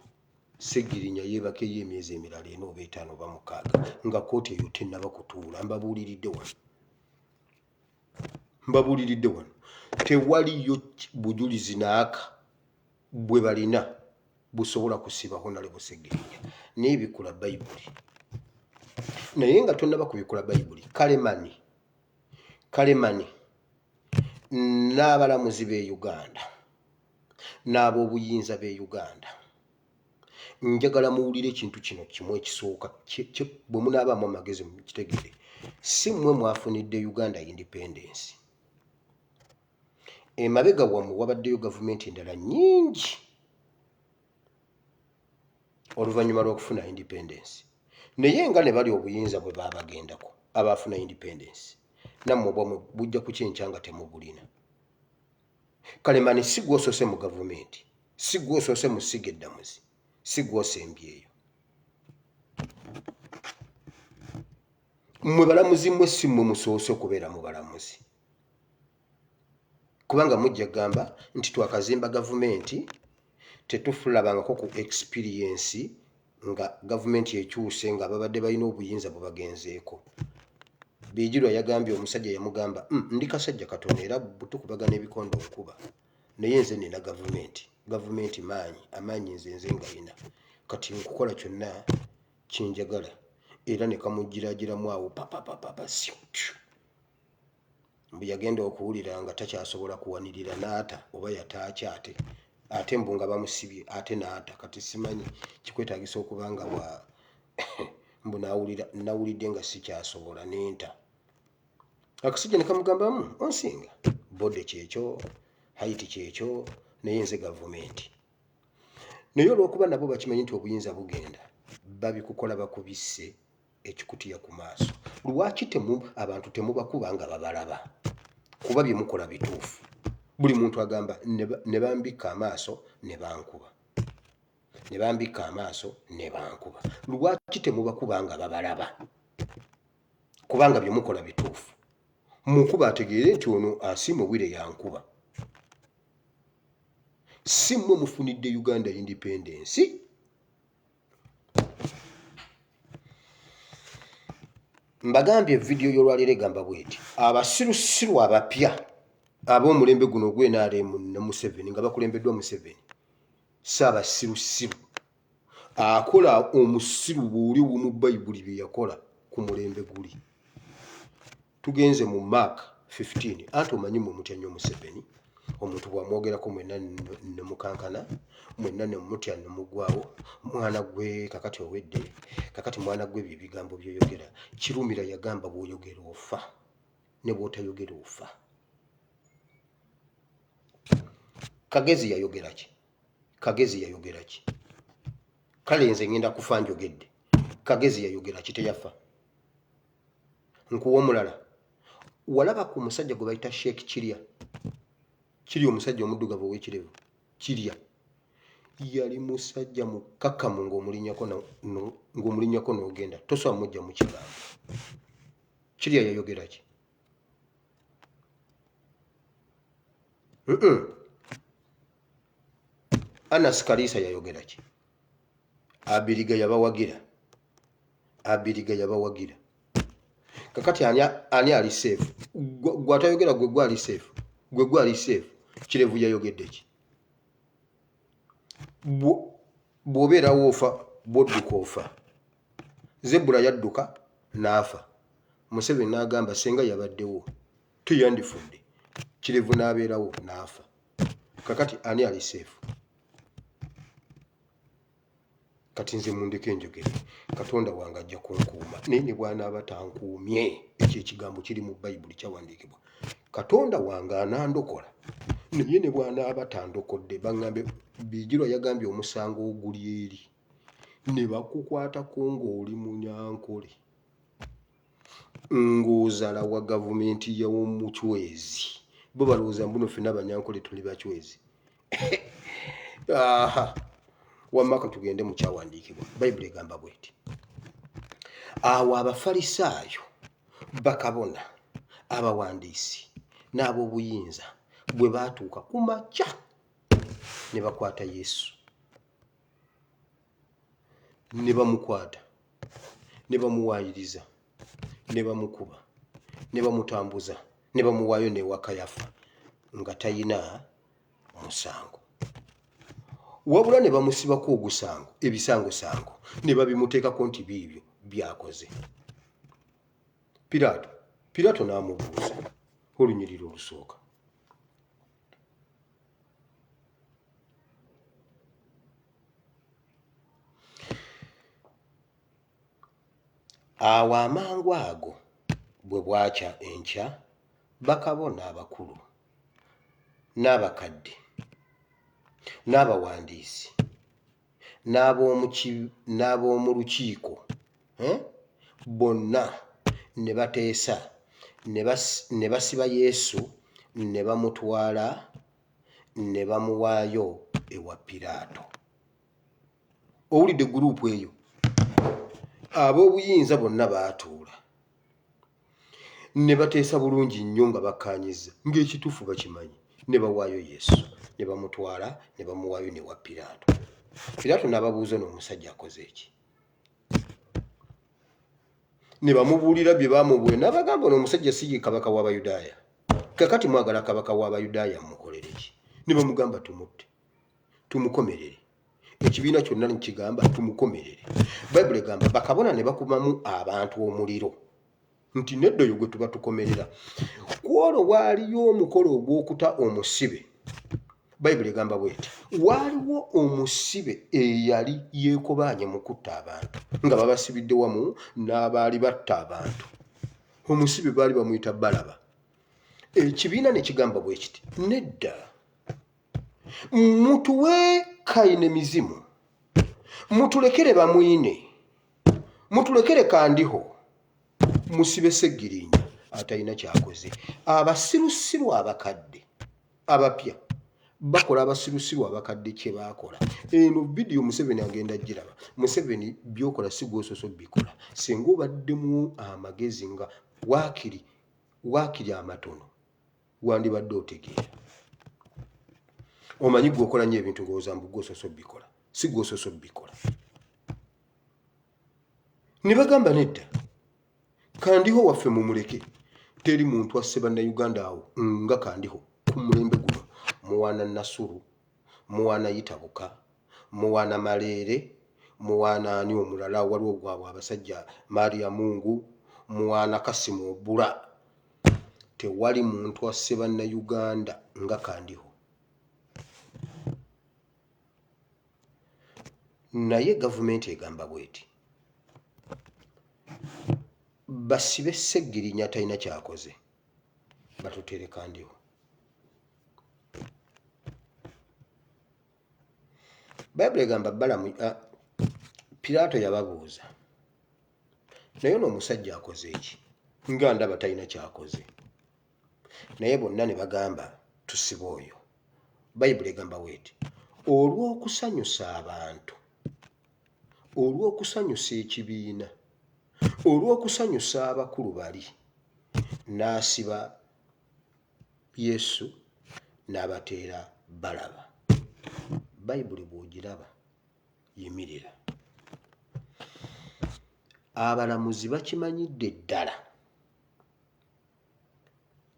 Sseggirinya yeebakeyo emyezi emirala 4 oba 5 oba 6 nga kooti eyo tennaba kutuula. Mbabuuliridde wano tewaliyo bujulizi naaka bwe balina busobola kusiba Honorable Sseggirinya n'ebikula Bayibuli. Naye nga tonnaba kubikula Bayibuli, Kalemani n'abalamuzi b'e Uganda n'ab'obuyinza b'e Uganda, njagala muwulire ekintu kino kimu ekisooka bwe munaabaamu amagezi mukitegeere. Si mmwe mwafunidde Uganda independence, emabega wammwe wabaddeyo gavumenti endala nnyingi oluvannyuma lw'okufuna independence, naye nga ne bali obuyinza bwe baabagendako abaafuna independence, nammwe bwamwe bujja kukyenkya nga temubulina. Kalemani si gw'osoose mu gavumenti, si gw'osoose mu ssiga eddamuzi, si gw'osembyeyo. Mmwe balamuzi mmwe si mmwe musoose okubeera mu balamuzi, kubanga mujja gamba nti twakazimba gavumenti tetufulabangako ku experience nga gavumenti ekyuse nga babadde balina obuyinza bwe bagenzeeko. Bijirwa yagambye omusajja yamugamba ndi kasajja katono era butukubagana ebikondo nkuba, naye nze nina gavumenti amaanyi nze ngayina, kati nkukola kyonna kyenjagala, era ne kamugiragiramu awo papapapapa siutyo. Mbu yagenda okuwulira nga takyasobola kuwanirira n'ata oba yataakya ate mbu nga bamusibye ate n'ata, kati simanyi kikwetaagisa okuba nga mbu nawulidde nga sikyasobola n'enta. Akasajja ne kamugambamu onsinga bode kyekyo, haiti kyekyo, naye nze gavumenti. Naye olw'okuba nabo bakimanyi nti obuyinza bugenda, babikukola bakubisse ekikutiya ku maaso. Lwaki abantu temubakuba nga babalaba? Kuba bye mukola bituufu. Buli muntu agamba ne bambika amaaso ne bankuba, ne bambika amaaso ne bankuba. Lwaki temubakuba nga babalaba? Kubanga bye mukola bituufu. Mukuba ategeere nti ono asiima obwire yankuba. Si mmwe mufunidde Uganda independence. Mbagambye video y'olwaleero egamba bweti, abasirusiru abapya ab'omulembe guno gw'NRM ne Museveni nga bakulembeddwa Museveni, Ssaabasirusiru akola omusiru bw'oli mu Bayibuli bye yakola ku mulembe guli. Tugenze mu Mark 15, anti omanyi mwe mutya nnyo Museveni, omuntu bw'amwogerako mwenna ne mukankana, mwenna ne mutya ne mugwawo, mwana gwe kakati owedde, kakati mwana gwe bye bigambo by'oyogera. Kirumira yagamba bw'oyogera ofa ne bw'otayogera ofa. Kagezi yayogera ki? Kale nze ngenda kufa njogedde. Kagezi yayogera ki? Teyafa. Nkuwa omulala. Walaba ku musajja gwe bayita Sheikh Kirya omusajja omuddugavu ow'ekirevu, Kirya yali musajja mukakamu ng'omulinnyako n'ogenda tosobola mujja mu kigambo. Kirya yayogera ki? Annas Kalisa yayogera ki? Abiriga yabawagira. Kakati ani ali safe? Gwatayogera gwe gwali safe. Gwe gwali safe. Kirevu yayogedde ki? Bw'obeerawo ofa, bw'odduka ofa. Zebula yadduka n'afa. Museveni n'agamba senga yabaddewo tuyandifudde. Kirevu n'abeerawo n'afa. Kakati ani ali safe? Kati nze mundeke njogere. Katonda wange ajja kunkuuma. Naye ne bw'anaaba tankuumye, ekyo ekigambo kiri mu Bayibuli kyawandiikibwa. Katonda wange anandokola. Naye ne bw'anaaba tandokodde, baŋŋambe Bijirwa yagambye omusango oguli eri. Ne bakukwatako ng'oli munyankole. Ng'ozala wa gavumenti y'omuchwezi. Bo balowooza mbuno ffenna banyankole tuli bachwezi. Wamma tugende mu kyawandiikibwa. Bayibuli egamba bw'eti. Awo Abafalisaayo, bakabona, abawandiisi n'ab'obuyinza bwe baatuuka ku makya ne bakwata Yesu. Ne bamukwata, ne bamuwaayiriza, ne bamukuba, ne bamutambuza, ne bamuwaayo n'ewa Kayafa nga tayina musango. Wabula ne bamusibako ogusango, ebisangosango, ne babimuteekako nti biibyo byakoze. Piraato n'amubuuza olunyiriri olusooka. Awo amangu ago bwe bwakya enkya, bakabona abakulu n'abakadde n'abawandiisi n'ab'omu lukiiko bonna ne bateesa ne basiba Yesu ne bamutwala ne bamuwaayo ewa Piraato. Owulidde guruupu eyo? Ab'obuyinza bonna baatuula ne bateesa bulungi nnyo nga bakkaanyizza ng'ekituufu bakimanyi, ne bawaayo Yesu ne bamutwala ne bamuwaayo n'ewa Piraato. Piraato n'ababuuza n'omusajja akoze eki? Ne bamubuulira bye baamubuulira n'abagamba n'omusajja si ye kabaka w'Abayudaaya. Kakati mwagala kabaka w'Abayudaaya mukolere ki? Ne bamugamba tumutte, tumukomerere. Ekibiina kyonna nkigamba tumukomerere. Bayibuli egamba bakabona ne bakubamu abantu omuliro nti nedda oyo gwe tuba tukomerera. Kwolwo waaliyo omukolo ogw'okuta omusibe. Bayibuli egamba bw'eti, waaliwo omusibe eyali yeekobaanye mu kutta abantu nga babasibidde wamu n'abaali batta abantu. Omusibe baali bamuyita Balaba. Ekibiina ne kigamba bwe kiti, nedda, mutuwe Kayini mizimu, mutulekere bamwine, mutulekere Kandiho, musibe Seggirinya atalina kyakoze. Abasirusiru abakadde abapya bakola abasirusiru abakadde kye baakola. Eno vidiyo Museveni agenda giraba. Museveni byokola si gwososo bikola. Singa obaddemu amagezi nga waakiri amatono wandibadde otegeera. Omanyi gwokola nnyo ebintu ng'owooza mbu gwososo bikola. Si gwososo bikola. Ne bagamba nedda, Kandiho waffe mumuleke. Teri muntu asse bannayuganda awo nga Kandiho ku mulembe guno. Muwaana Nasuru, muwaana Yitabuka, muwaana Maleere, muwaana ani omulala waliwo gwabwe abasajja Maria Mungu, muwaana Kasimu Obula. Tewali muntu asse bannayuganda nga Kandiho. Naye gavumenti egamba bw'eti, basibe Seggirinya talina kyakoze, batutere Kandiho. Bayibuli egamba Piraato yababuuza, naye n'omusajja akoze eki? Nga ndaba talina kyakoze. Naye bonna ne bagamba tusibe oyo. Bayibuli egamba bw'eti, olw'okusanyusa abantu, olw'okusanyusa ekibiina, olw'okusanyusa abakulu bali, n'asiba Yesu n'abateera Balaba. Bayibuli bw'ogiraba yimirira. Abalamuzi bakimanyidde ddala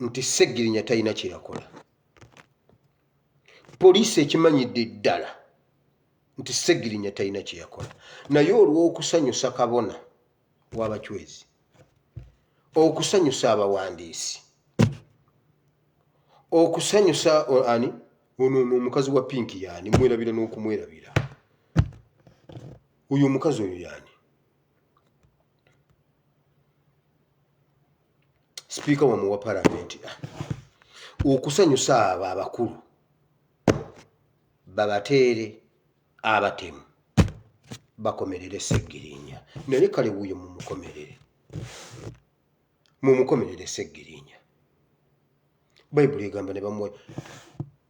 nti Sseggirinya talina kye yakola. Poliisi ekimanyidde ddala nti Sseggirinya talina kye yakola. Naye olw'okusanyusa kabona w'abachwezi, okusanyusa abawandiisi, okusanyusa ani ono omukazi wa Pinki yaani mwerabira n'okumwerabira. Oyo omukazi oyo yaani sipiika wamwe wa palamenti. Okusanyusa abo abakulu babateere abatemu bakomerere Sseggirinya. Naye kale wuyo mumukomerere Sseggirinya. Bayibuli egamba ne bamuwa.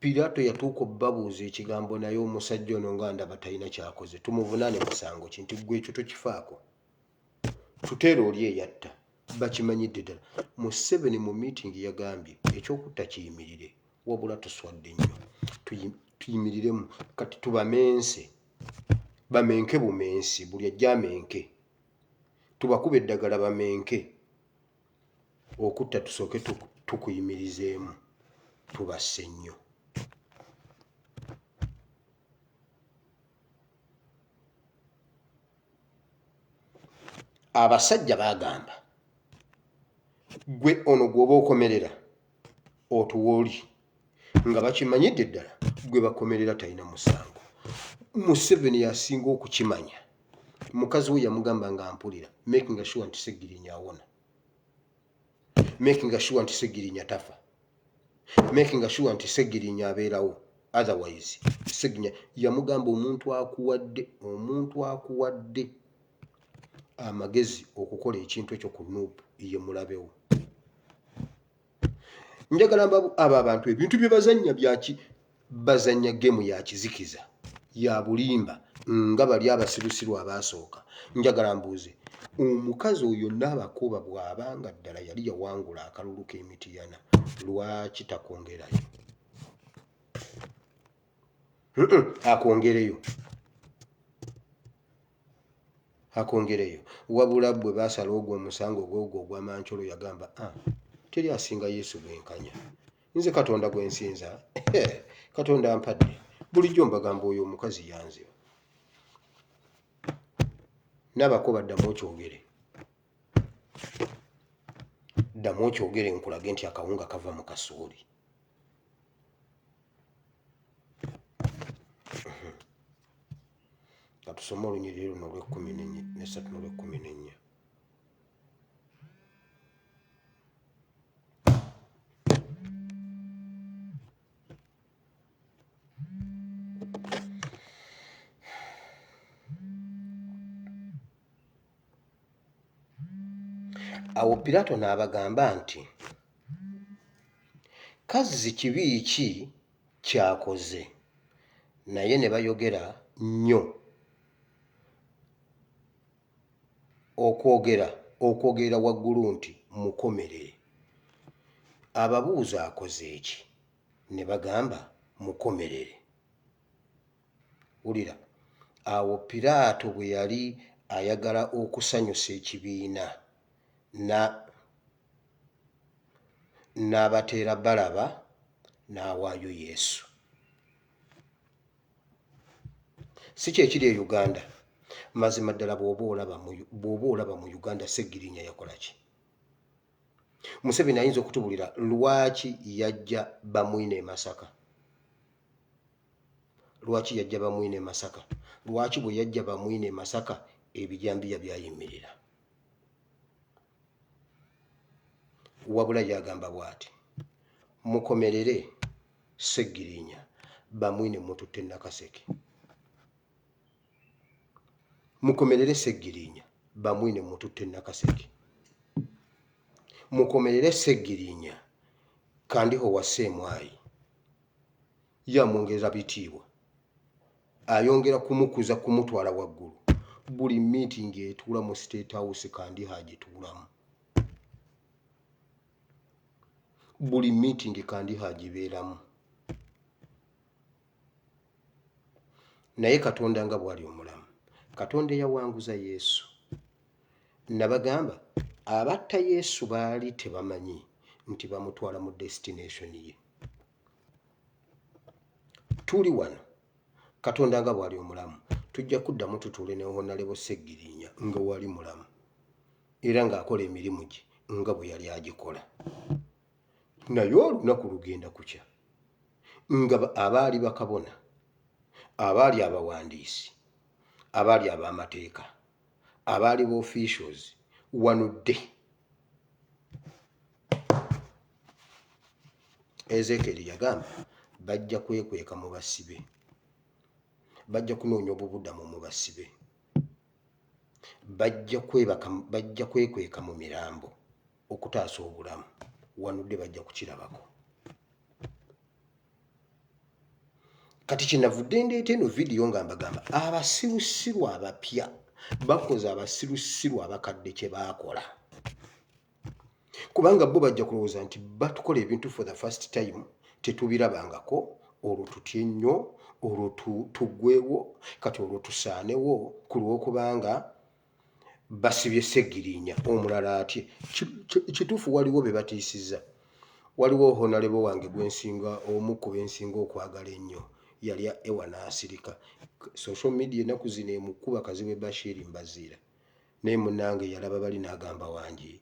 Piraato yatuuka obbabuuza ekigambo, naye omusajja ono nga ndaba talina kyakoze, tumuvunaane musango ki? Nti gwe ekyo tokifaako, tuteere oli eyatta. Bakimanyidde ddala. Museveni mu miitingi yagambye ekyokutta kiyimirire, wabula tuswadde nnyo, tuyimiriremu kati tubamense, bamenke bumensi, buli ajja amenke, tubakuba eddagala bamenke, okutta tusooke tukuyimirizeemu, tubasse nnyo. Abasajja bagamba gwe ono gwoba okomerera otuwoli, nga bakimanyidde ddala gwe bakomerera talina musango. Museveni yasinga okukimanya. Mukazi we yamugamba nga mpulira, making sure nti Sseggirinya awona, making sure nti Sseggirinya tafa, making sure nti Sseggirinya abeerawo, otherwise Sseggirinya yamugamba omuntu akuwadde amagezi okukola ekintu ekyo ku Nuupu ye mulabewo. Njagala abo abantu ebintu bye bazannya bazannya gemu ya kizikiza, ya bulimba, nga bali abasirusiru abaasooka. Njagala mbuuze, omukazi oyo n'abakuba bw'abanga ddala yali yawangula akalulu k'Emityana, lwaki takwongerayo? Akongereyo. Wabula bwe baasala ogwo omusango ogwo ogw'Amancholo yagamba teri asinga Yesu bwenkanya. Nze Katonda gwe nsinza, Katonda ampadde. Bulijjo mbagamba oyo omukazi yanziba. N'abakuba ddamu okyogere nkulage nti akawunga kava mu kasooli. Katusome olunyiriri luno olw'E13 n'olw'E14. Awo Piraato n'abagamba nti kazzi kibi ki kyakoze, naye ne bayogera nnyo okwogerera waggulu nti mukomerere. Ababuuza akoze eki, ne bagamba mukomerere. Wulira, awo Piraato bwe yali ayagala okusanyusa ekibiina n'abateera Balaba n'awaayo Yesu. Si kyekiri e Uganda. Mazima ddala bw'oba olaba mu Uganda Sseggirinya yakola ki? Museveni ayinza okutubulira lwaki yajja bamwine e Masaka. Lwaki yajja bamwine e Masaka? Lwaki bwe yajja bamwine e Masaka ebijambiya byayimirira? Wabula yagamba bw'ati, mukomerere Sseggirinya, bamwine mututte Nakaseke. Mukomerere Sseggirinya, bamwine mututte Nakaseke. Mukomerere Sseggirinya, Kandiho wa Ssemwayi yamwongeza bitiibwa, ayongera kumukuza kumutwala waggulu. Buli meeting etuula mu State House kandi hagituulamu. Buli meeting kandi hagibeeramu. Naye Katonda nga bwali omulamu. Katonda yawanguza Yesu. Nabagamba abatta Yesu baali tebamanyi nti bamutwala mu destination ye. Tuli wano Katonda nga bwali omulamu tujja kuddamu tutuule ne Honorable Sseggirinya nga wali mulamu era ng'akola emirimu gye nga bwe yali agikola. Naye olunaku lugenda kukya nga abaali bakabona, abaali abawandiisi, abaali ab'amateeka, abaali ba officials wanudde. Ezekiel yagamba bajja kwekweka mu basibe, bajja kunoonya obubuddamu mu basibe, bajja kwekweka mu mirambo okutaasa obulamu. Wanudde bajja kukirabako. Kati kyenavudde ndeeta eno vidiyo nga mbagamba abasirusiru abapya bakoze abasirusiru abakadde kye baakola, kubanga bo bajja kulowooza nti batukola ebintu for the first time tetubirabangako, olwo tutye nnyo, olwo tuggwewo, kati olwo tusaanewo ku lw'okubanga basibye Sseggirinya. Omulala atye kituufu waliwo be batiisizza. Waliwo Honorable wange gwensinga omu ku bensinga okwagala ennyo yali ewa n'asirika. Social media ennaku zino emukuba kazibe Bashir Mbaziira, naye munnange yalaba bali n'agamba wangi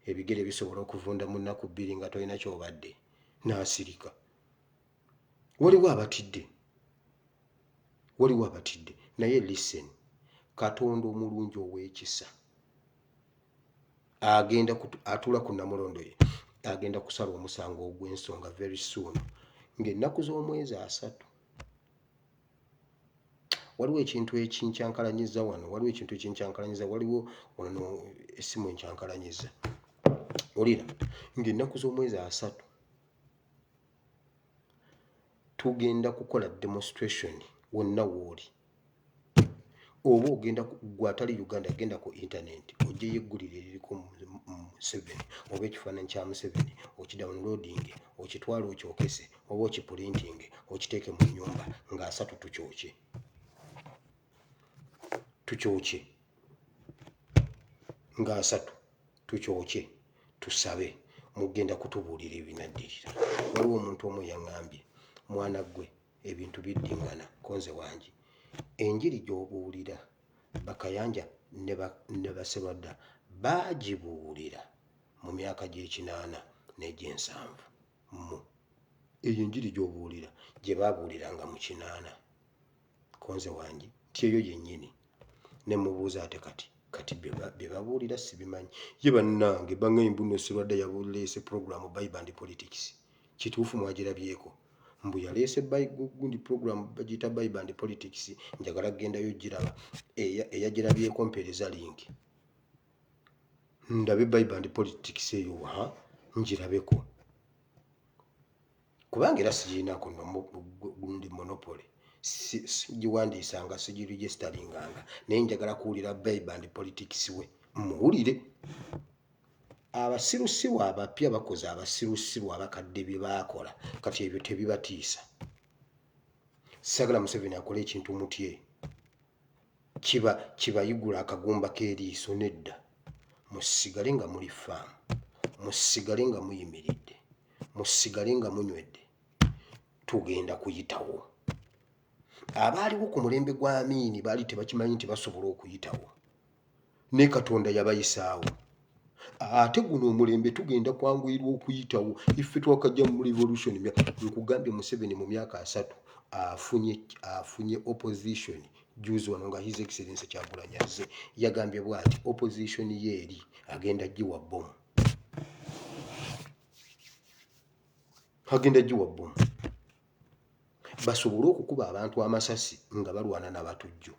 ebigere bisobola okuvunda mu nnaku bbiri nga tolina ky'obadde, n'asirika. Waliwo abatidde, naye listen, Katonda omulungi ow'ekisa agenda atuula ku Namulondo ye agenda kusala omusango ogw'ensonga very soon ng'ennaku z'omwezi 3. Waliwo ekintu ekinkyankalanyiza wano, waliwo wano essimu enkyankalanyiza. Olina ng'ennaku z'omwezi 3 tugenda kukola demonstration wonna wooli. Oba ogenda gwatali Uganda, genda ku internet ojjeyo eggulire eriko Museveni oba ekifaananyi kya Museveni, okidownloading, okitwale okyokese, oba okiprinting okiteeke mu nnyumba nga 3 tukyokye nga 3 tukyokye, tusabe, mugenda kutubuulira ebinaddirira. Waliwo omuntu omu yaŋŋambye, mwana gwe ebintu biddingana, konze wangi enjiri gy'obuulira Bakayanja ne Baserwadda baagibuulira mu myaka gy'ekinaana n'egy'ensanvu. Eyo enjiri gy'obuulira gye baabuuliranga mu kinaana, konze wangi nti eyo yennyini. Ne mubuuza ate kati bye babuulira sibimanyi. Ye bannange baŋŋembu no Serwadda yabuleese program Bible and Politics. Kituufu mwagirabyeko? Mbu yaleese gundi program bagiyita Bible and Politics, njagala kugendayo giraba. Eyagirabyeko mpeereza link ndabe Bible and Politics eyo njirabeko, kubanga era sigirinako gundi monopoly, sigiwandiisanga, sigiregisteringanga, naye njagala kuwulira Bible and Politics we muwulire. Abasirusiru abapya bakoze abasirusiru abakadde bye baakola, kati ebyo tebibatiisa. Sagala Museveni akola ekintu mutye kibayigula akagumba k'eriiso. Nedda, musigale nga muli faamu, musigale nga muyimiridde, musigale nga munywedde, tugenda kuyitawo. Abaaliwo ku mulembe gwa Amiini baali tebakimanyi nti basobola okuyitawo, ne Katonda yabayisaawo. Ate guno omulembe tugenda kwanguyirwa okuyitawo. Iffe twakajja mu revolution, nkugambye Museveni mu myaka 3 afunye opposition. Juzi wano nga His Excellency Kyagulanyi azze yagambye bw'ati opposition ye eri agenda giwa bbomu, basobole okukuba abantu amasasi nga balwana n'abatujju.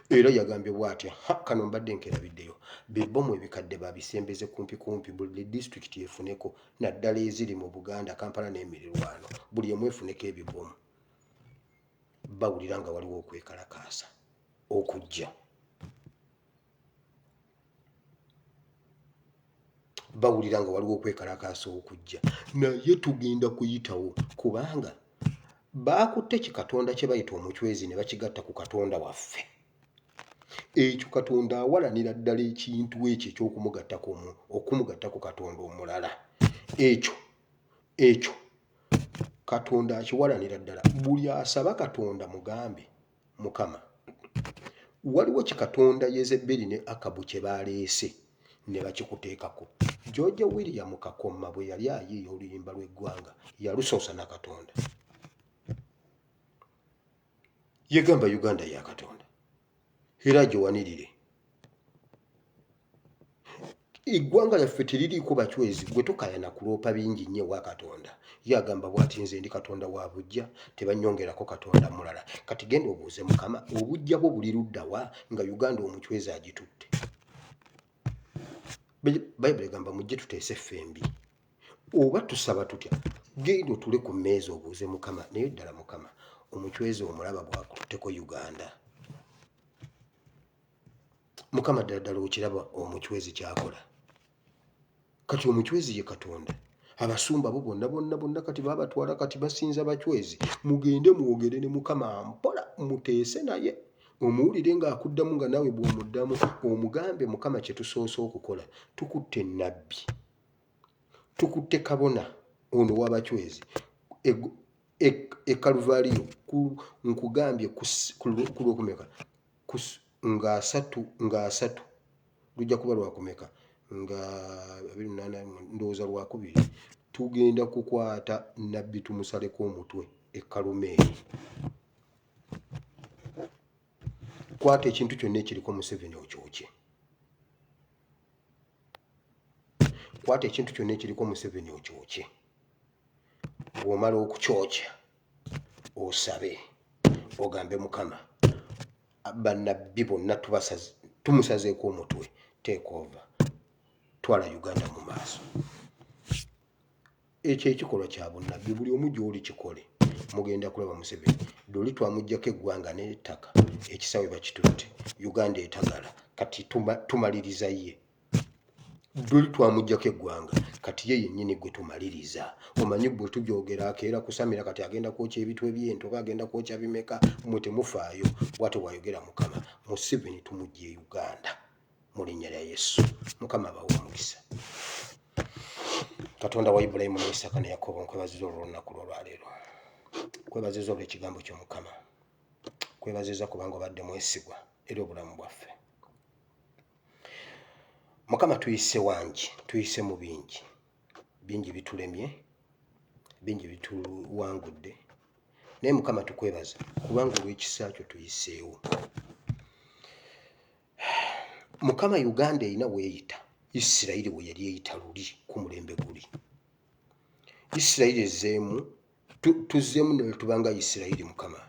Era yagambye bw'ati, kano mbadde nkerabiddeyo, bibbomu ebikadde babisembeze kumpi, buli district efuneko, naddala eziri mu Buganda, Kampala n'emirirwano, buli emu efuneko ebibbomu. bawulira nga waliwo okwekalakaasa okujja. Bawulira nga waliwo okwekalakaasa okujja, naye tugenda kuyitawo kubanga baakutte kikatonda kye bayita omucwezi ne bakigatta ku katonda waffe. Ekyo Katonda awalanira ddala ekintu ekyo okumugatta ku katonda omulala. Ekyo Katonda akiwalanira ddala. Buli asaba Katonda mugambe, Mukama, waliwo kikatonda Yezeberi ne Akabu kye baleese ne bakikuteekako. George William Kakoma bwe yali ayiiya oluyimba lw'eggwanga yalusoosa na Katonda. Yegamba Uganda ya Katonda era giwanirire. Eggwanga lyaffe teririiko bacwezi gwe tukayana kuloopa bingi nnyo wa Katonda. Yagamba bw'ati, nze ndi Katonda wa bujja, tebanyongerako Katonda mulala. Kati genda obuuze Mukama, obujja bwo buli ludda wa nga Uganda omucwezi agitutte? Bayibuli egamba mujje tuteese ffembi. Oba tusaba tutya? Genda otule ku mmeeza obuuze Mukama, naye ddala Mukama, omucwezi omulaba bw'akutteko Uganda. Mukama ddala okiraba omucwezi kyakola. Kati omucwezi ye Katonda. Abasumba bo bonna kati babatwala kati basinza bacwezi. Mugende mwogere ne Mukama mpola, muteese naye omuwulire ng'akuddamu nga nawe bw'omuddamu omugambe, Mukama kye tusoose okukola, tukutte nnabbi, tukutte kabona ono w'abacwezi Kaluvaliyo nkugambye ku lwokumeka nga asatu lujja kuba lwakumeka nga 28 ndowooza lwakubiri, tugenda kukwata nabbi tumusaleko omutwe Kalumeeri. Kwata ekintu kyonna ekiriko Museveni okyokye. Kwata ekintu kyonna ekiriko Museveni okyokye. Bw'omala okukyokya osabe ogambe Mukama, bannabbi bonna tumusazeeko omutwe, take over, twala Uganda mu maaso. Ekyo ekikolwa kya bunnabbi, buli omu gy'oli kikole. Mugenda kulaba Museveni doli twamuggyako eggwanga n'ettaka, ekisawe bakitutte, Uganda etagala, kati tumaliriza ye. Doli twamuggyako eggwanga, kati ye yennyini gwe tumaliriza. Omanyi bwe tubyogera akeera kusamira, kati agenda kwokya ebitwe by'entoba, agenda kwokya bimeka, mwe temufaayo. Bw'atyo bw'ayogera Mukama. Museveni tumugye Uganda mu linnya lya Yesu. Mukama abawe omukisa. Katonda wa Ibulayimu ne Isaaka ne Yakobo, nkwebaziza olw'olunaku lw'olwaleero. Nkwebaziza olw'ekigambo kyo Mukama. Nkwebaziza kubanga obadde mwesigwa era obulamu bwaffe. Mukama, tuyise wangi, tuyise mu bingi. Bingi bitulemye, bingi bituwangudde. Naye Mukama tukwebaza kubanga olw'ekisa kyo tuyiseewo. Mukama, Uganda erina weeyita Isirayiri bwe yali eyita luli ku mulembe guli. Isirayiri ezzeemu, tuzzeemu ne tubanga Isirayiri Mukama.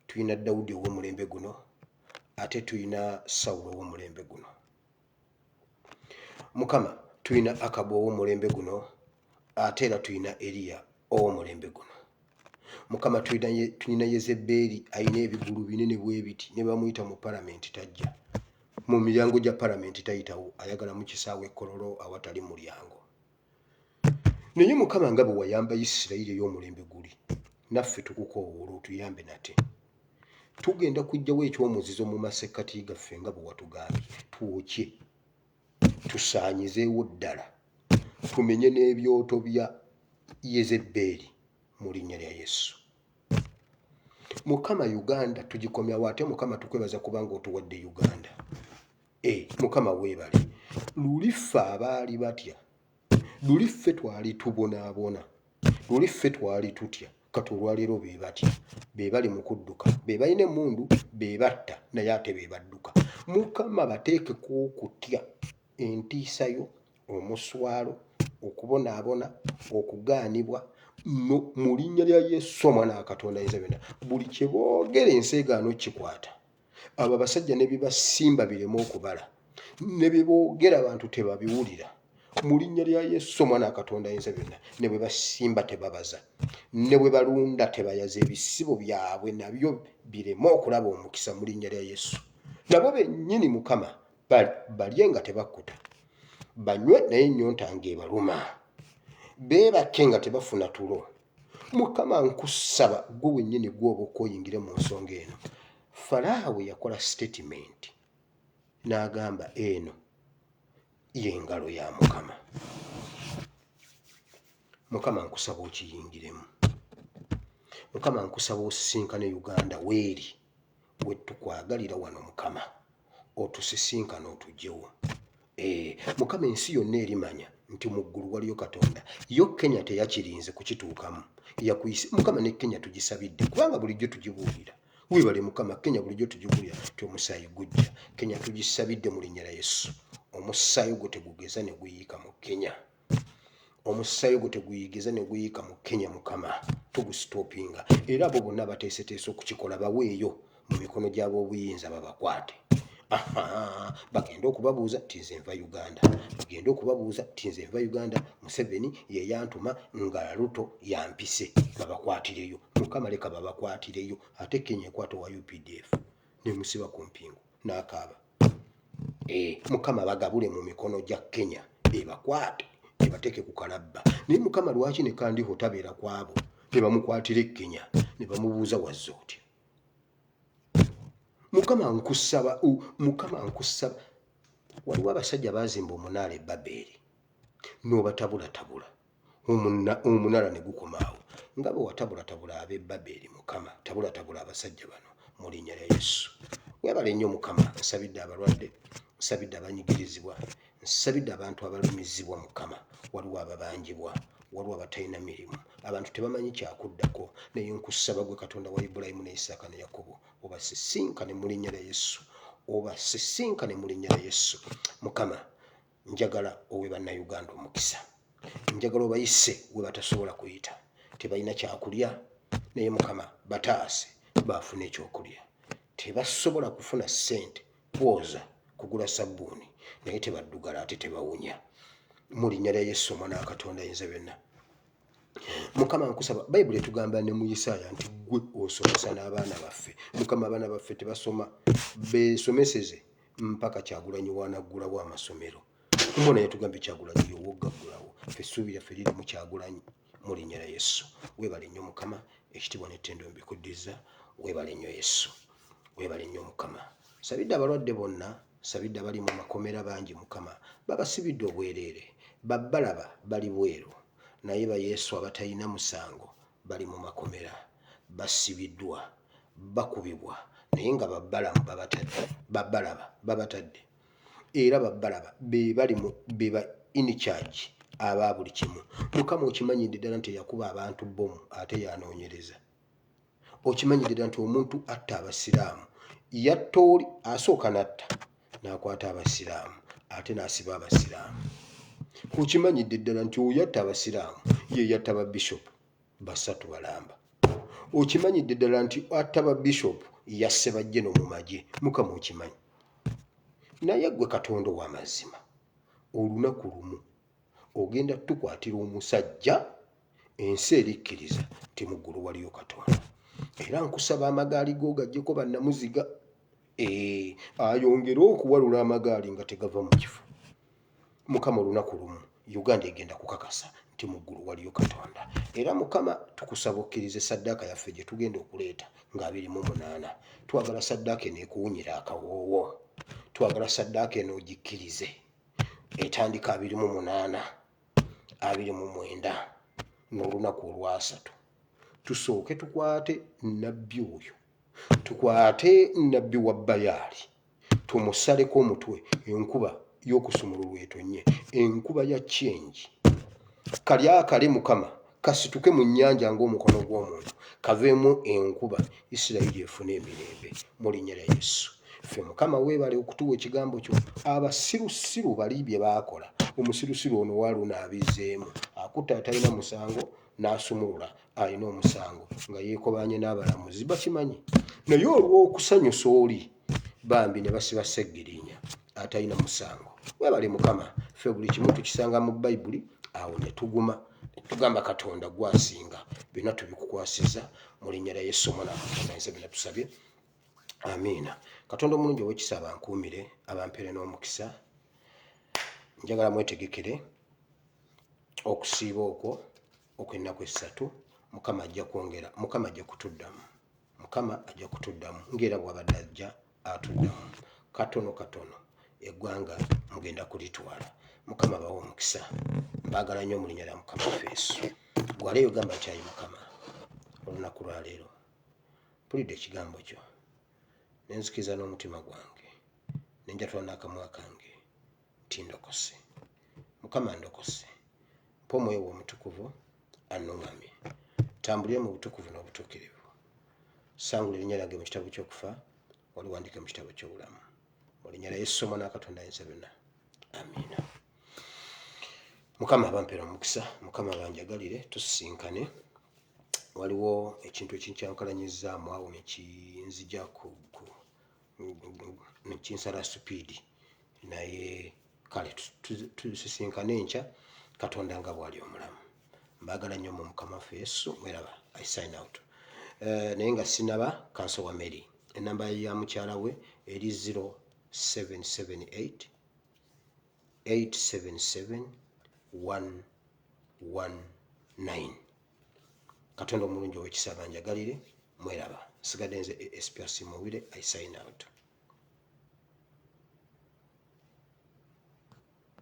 Tuyina Dawudi ow'omulembe guno, ate tuyina Sawulo ow'omulembe guno. Mukama, tuyina Akabu ow'omulembe guno, ate era tuyina Eriya ow'omulembe guno. Mukama, tuyina Yezeberi ayina ebigulu binene bwe biti, ne bamuyita mu palamenti tajja. Mu miryango gya palamenti tayitawo, ayagala mu kisaawe ekkololo awatali mulyango. Naye Mukama, nga bwe wayamba Isirayiri ey'omulembe guli, naffe tukukoowola otuyambe nate. Tugenda kuggyawo ekyomuzizo mu masekkati gaffe nga bwe watugambye, twokye, tusaanyizeewo ddala, tumenye n'ebyoto bya Yezeberi mu linnya lya Yesu. Mukama, Uganda tugikomyawo, ate Mukama tukwebaza kubanga otuwadde Uganda. Mukama weebale. Luli ffe abaali batya, luli ffe twali tubonaabona, luli ffe twali tutya, kati olwaleero be batya, be bali mu kudduka, be balina emmundu, be batta naye ate be badduka. Mukama, bateekeko okutya, entiisayo, omuswalo, okubonaabona, okugaanibwa mu linnya lya Yesu Omwana wa Katonda ayinza byonna. Buli kye boogera enseegaano kikwata. Abo abasajja ne bye basimba bireme okubala, ne bye boogera abantu tebabiwulira. mu linnya lya Yesu omwana Katonda ayinza byonna. Ne bwe basimba tebabaza, ne bwe balunda tebayaza, ebisibo byabwe nabyo bireme okulaba omukisa mu linnya lya Yesu. Nabo bennyini Mukama balye nga tebakkuta, banywe naye ennyonta ng'ebaluma, beebake nga tebafuna tulo. Mukama nkusaba gwe wennyini gwoba okoyingire mu nsonga eno. Falaawo yakola statement n'agamba eno y'engalo ya Mukama. Mukama nkusaba okiyingiremu. Mukama nkusaba osisinkane Uganda weeri we tukwagalira wano Mukama, otusisinkane otugyewo. Mukama ensi yonna erimanya nti mu ggulu waliyo Katonda. Yo Kenya teyakirinze kukituukamu, yakuyise. Mukama ne Kenya tugisabidde kubanga bulijjo tugibuulira. Weebale Mukama, Kenya bulijjo tugibuulira ti omusaayi gujja. Kenya tugisabidde mu linnya lya Yesu. Omusaayi gwo tegugeza ne guyiika mu Kenya. Omusaayi gwo teguyigeza ne guyiika mu Kenya Mukama, tugusitoopinga. Era abo bonna bateeseteese okukikola baweeyo mu mikono gy'ab'obuyinza babakwate. Bagenda okubabuuza ti nze nva Uganda, bagenda okubabuuza ti nze nva Uganda, Museveni ye yantuma nga Ruto yampise, babakwatireyo. Mukama leka babakwatireyo. Ate Kenya ekwata wa UPDF ne musiba ku mpingu n'akaaba. Mukama bagabule mu mikono gya Kenya, ebakwate ebateeke ku kalabba. Naye Mukama lwaki ne Kandiho tabeera kwabo ne bamukwatira Kenya ne bamubuuza wazze otya? Mukama nkusaba, waliwo abasajja baazimba omunaala e Babeli n'obatabulatabula, omunaala ne gukomaawo. Nga bwe watabulatabula ab'e Babeli Mukama, tabulatabula abasajja bano mu linnya lya Yesu. Weebale nnyo Mukama. Nsabidde abalwadde, nsabidde abanyigirizibwa, nsabidde abantu abalumizibwa Mukama. Waliwo ababanjibwa, waliwo abatalina mirimu, abantu tebamanyi kyakuddako. Naye nkusaba gwe Katonda wa Ibulayimu ne Isaaka ne Yakobo, obasisinkane mu linnya lya Yesu, obasisinkane mu linnya lya Yesu. Mukama njagala owe bannayuganda omukisa, njagala obayise we batasobola kuyita, tebalina kyakulya naye Mukama bataase baafuna ekyokulya. Tebasobola kufuna ssente kwoza kugula sabbuuni naye tebaddugala ate tebawunya. Mu linnya lya Yesu omwana wa Katonda ayinza byonna. Mukama nkusaba, Bayibuli etugamba ne mu Isaaya nti gwe osomesa n'abaana baffe. Mukama abaana baffe tebasoma, beesomeseze mpaka Kyagulanyi wanaggulawo amasomero. Mbona yetugambye Kyagulanyi yowogaggulawo. Ffe essuubi lyaffe liri mu Kyagulanyi mu linnya lya Yesu. Weebale nnyo Mukama, ekitiibwa n'ettendo mbikuddiza. Weebale nnyo Yesu, weebale nnyo Mukama. Sabidde abalwadde bonna, sabidde abali mu makomera bangi Mukama, babasibidde obwereere, babbalaba bali bweru, naye ba Yesu abatalina musango bali mu makomera, basibiddwa, bakubibwa, naye nga babbalaba babatadde. Era babbalaba be ba in charge aba buli kimu. Mukama okimanyidde ddala nti yakuba abantu bomu ate yanoonyereza. Okimanyidde ddala nti omuntu atta abasiraamu, yatta oli asooka n'atta n'akwata abasiraamu ate n'asiba abasiraamu. Okimanyidde ddala nti oyo yatta abasiraamu ye yatta babishopu basatu balamba. Okimanyidde ddala nti atta babishopu yasse bajjeno mu magye. Mukama okimanyi. Naye gwe Katonda ow'amazima, olunaku lumu ogenda tukwatira omusajja ensi erikkiriza nti mu ggulu waliyo Katonda. Era nkusaba amagaali go gajjeko bannamuziga, ayongere okuwalula amagaali nga tegava mu kifo. Mukama olunaku lumu Uganda egenda kukakasa nti mu ggulu waliyo Katonda. Era Mukama tukusaba okkirize saddaaka yaffe gye tugenda okuleeta nga 28. Twagala saddaaka eno ekuwunyira akawoowo, twagala saddaaka eno ogikkirize etandika 28, 29 n'olunaku olwasatu. Tusooke tukwate nnabbi oyo, tukwate nnabbi wa Bayaali, tumusaleko omutwe, enkuba y'okusumululwa etonnye, enkuba ya change. Kali akale Mukama kasituke mu nnyanja ng'omukono gw'omuntu, kaveemu enkuba, Isirayiri efune emirembe mu linnya lya Yesu. Ffe Mukama weebale okutuwa ekigambo kyo. Abasirusiru bali bye baakola. Omusirusiru ono waaluna abizeemu, akutta atalina musango n'asumulula alina omusango nga yeekobanye n'abalamuzi bakimanyi. Naye olw'okusanyusa oli bambi ne basiba Seggirinya atalina musango webale Mukama. Ffe buli kimu tukisanga mu Bayibuli, awo ne tuguma tugamba Katonda gwasinga, byonna tubikukwasiza mu linnya lya Yesu Omwana wa Katonda ayinza byonna tusabye, amiina. Katonda omulungi ow'ekisa abankuumire, abampeere n'omukisa. Njagala mwetegekere okusiiba okwo okw'ennaku 3. Mukama ajja kwongera, Mukama ajja kutuddamu, Mukama ajja kutuddamu ng'era bw'abadde ajja atuddamu. Katono katono eggwanga mugenda kulitwala. Mukama bawe omukisa. Mbaagala nnyo mu linnya lya Mukama waffe Yesu. Gwaleyo gamba nti ayi Mukama, olunaku lwa leero mpulidde ekigambo kyo, ne nzikiriza n'omutima gwange, ne njatula n'akamwa kange nti ndokose. Mukama ndokose. Mpa Omwoyo wo Omutukuvu annuŋŋamye, tambulire mu butukuvu n'obutuukirivu. Sangula erinnya lyange mu kitabo ky'okufa, waliwandiike mu kitabo ky'obulamu. Mu linnya lya Yesu Omwana wa Katonda ayinza byonna, amiina. Mukama abampeera omukisa, Mukama banjagalire tusisinkane. Waliwo ekintu ekinkyankalanyizaamu awo nekinzija nekinsala supiidi, naye kale tusisinkane enkya Katonda nga bw'ali omulamu. Mbaagala nnyo mu Mukama waffe Yesu, mweraba. I sign out. Naye nga sinaba kansowa Mary, ennamba ya mukyala we eri 0778 877 119. Katonda omulungi ow'ekisa banjagalire, mweraba. Sigadde nze Esperance Mubire, I sign out.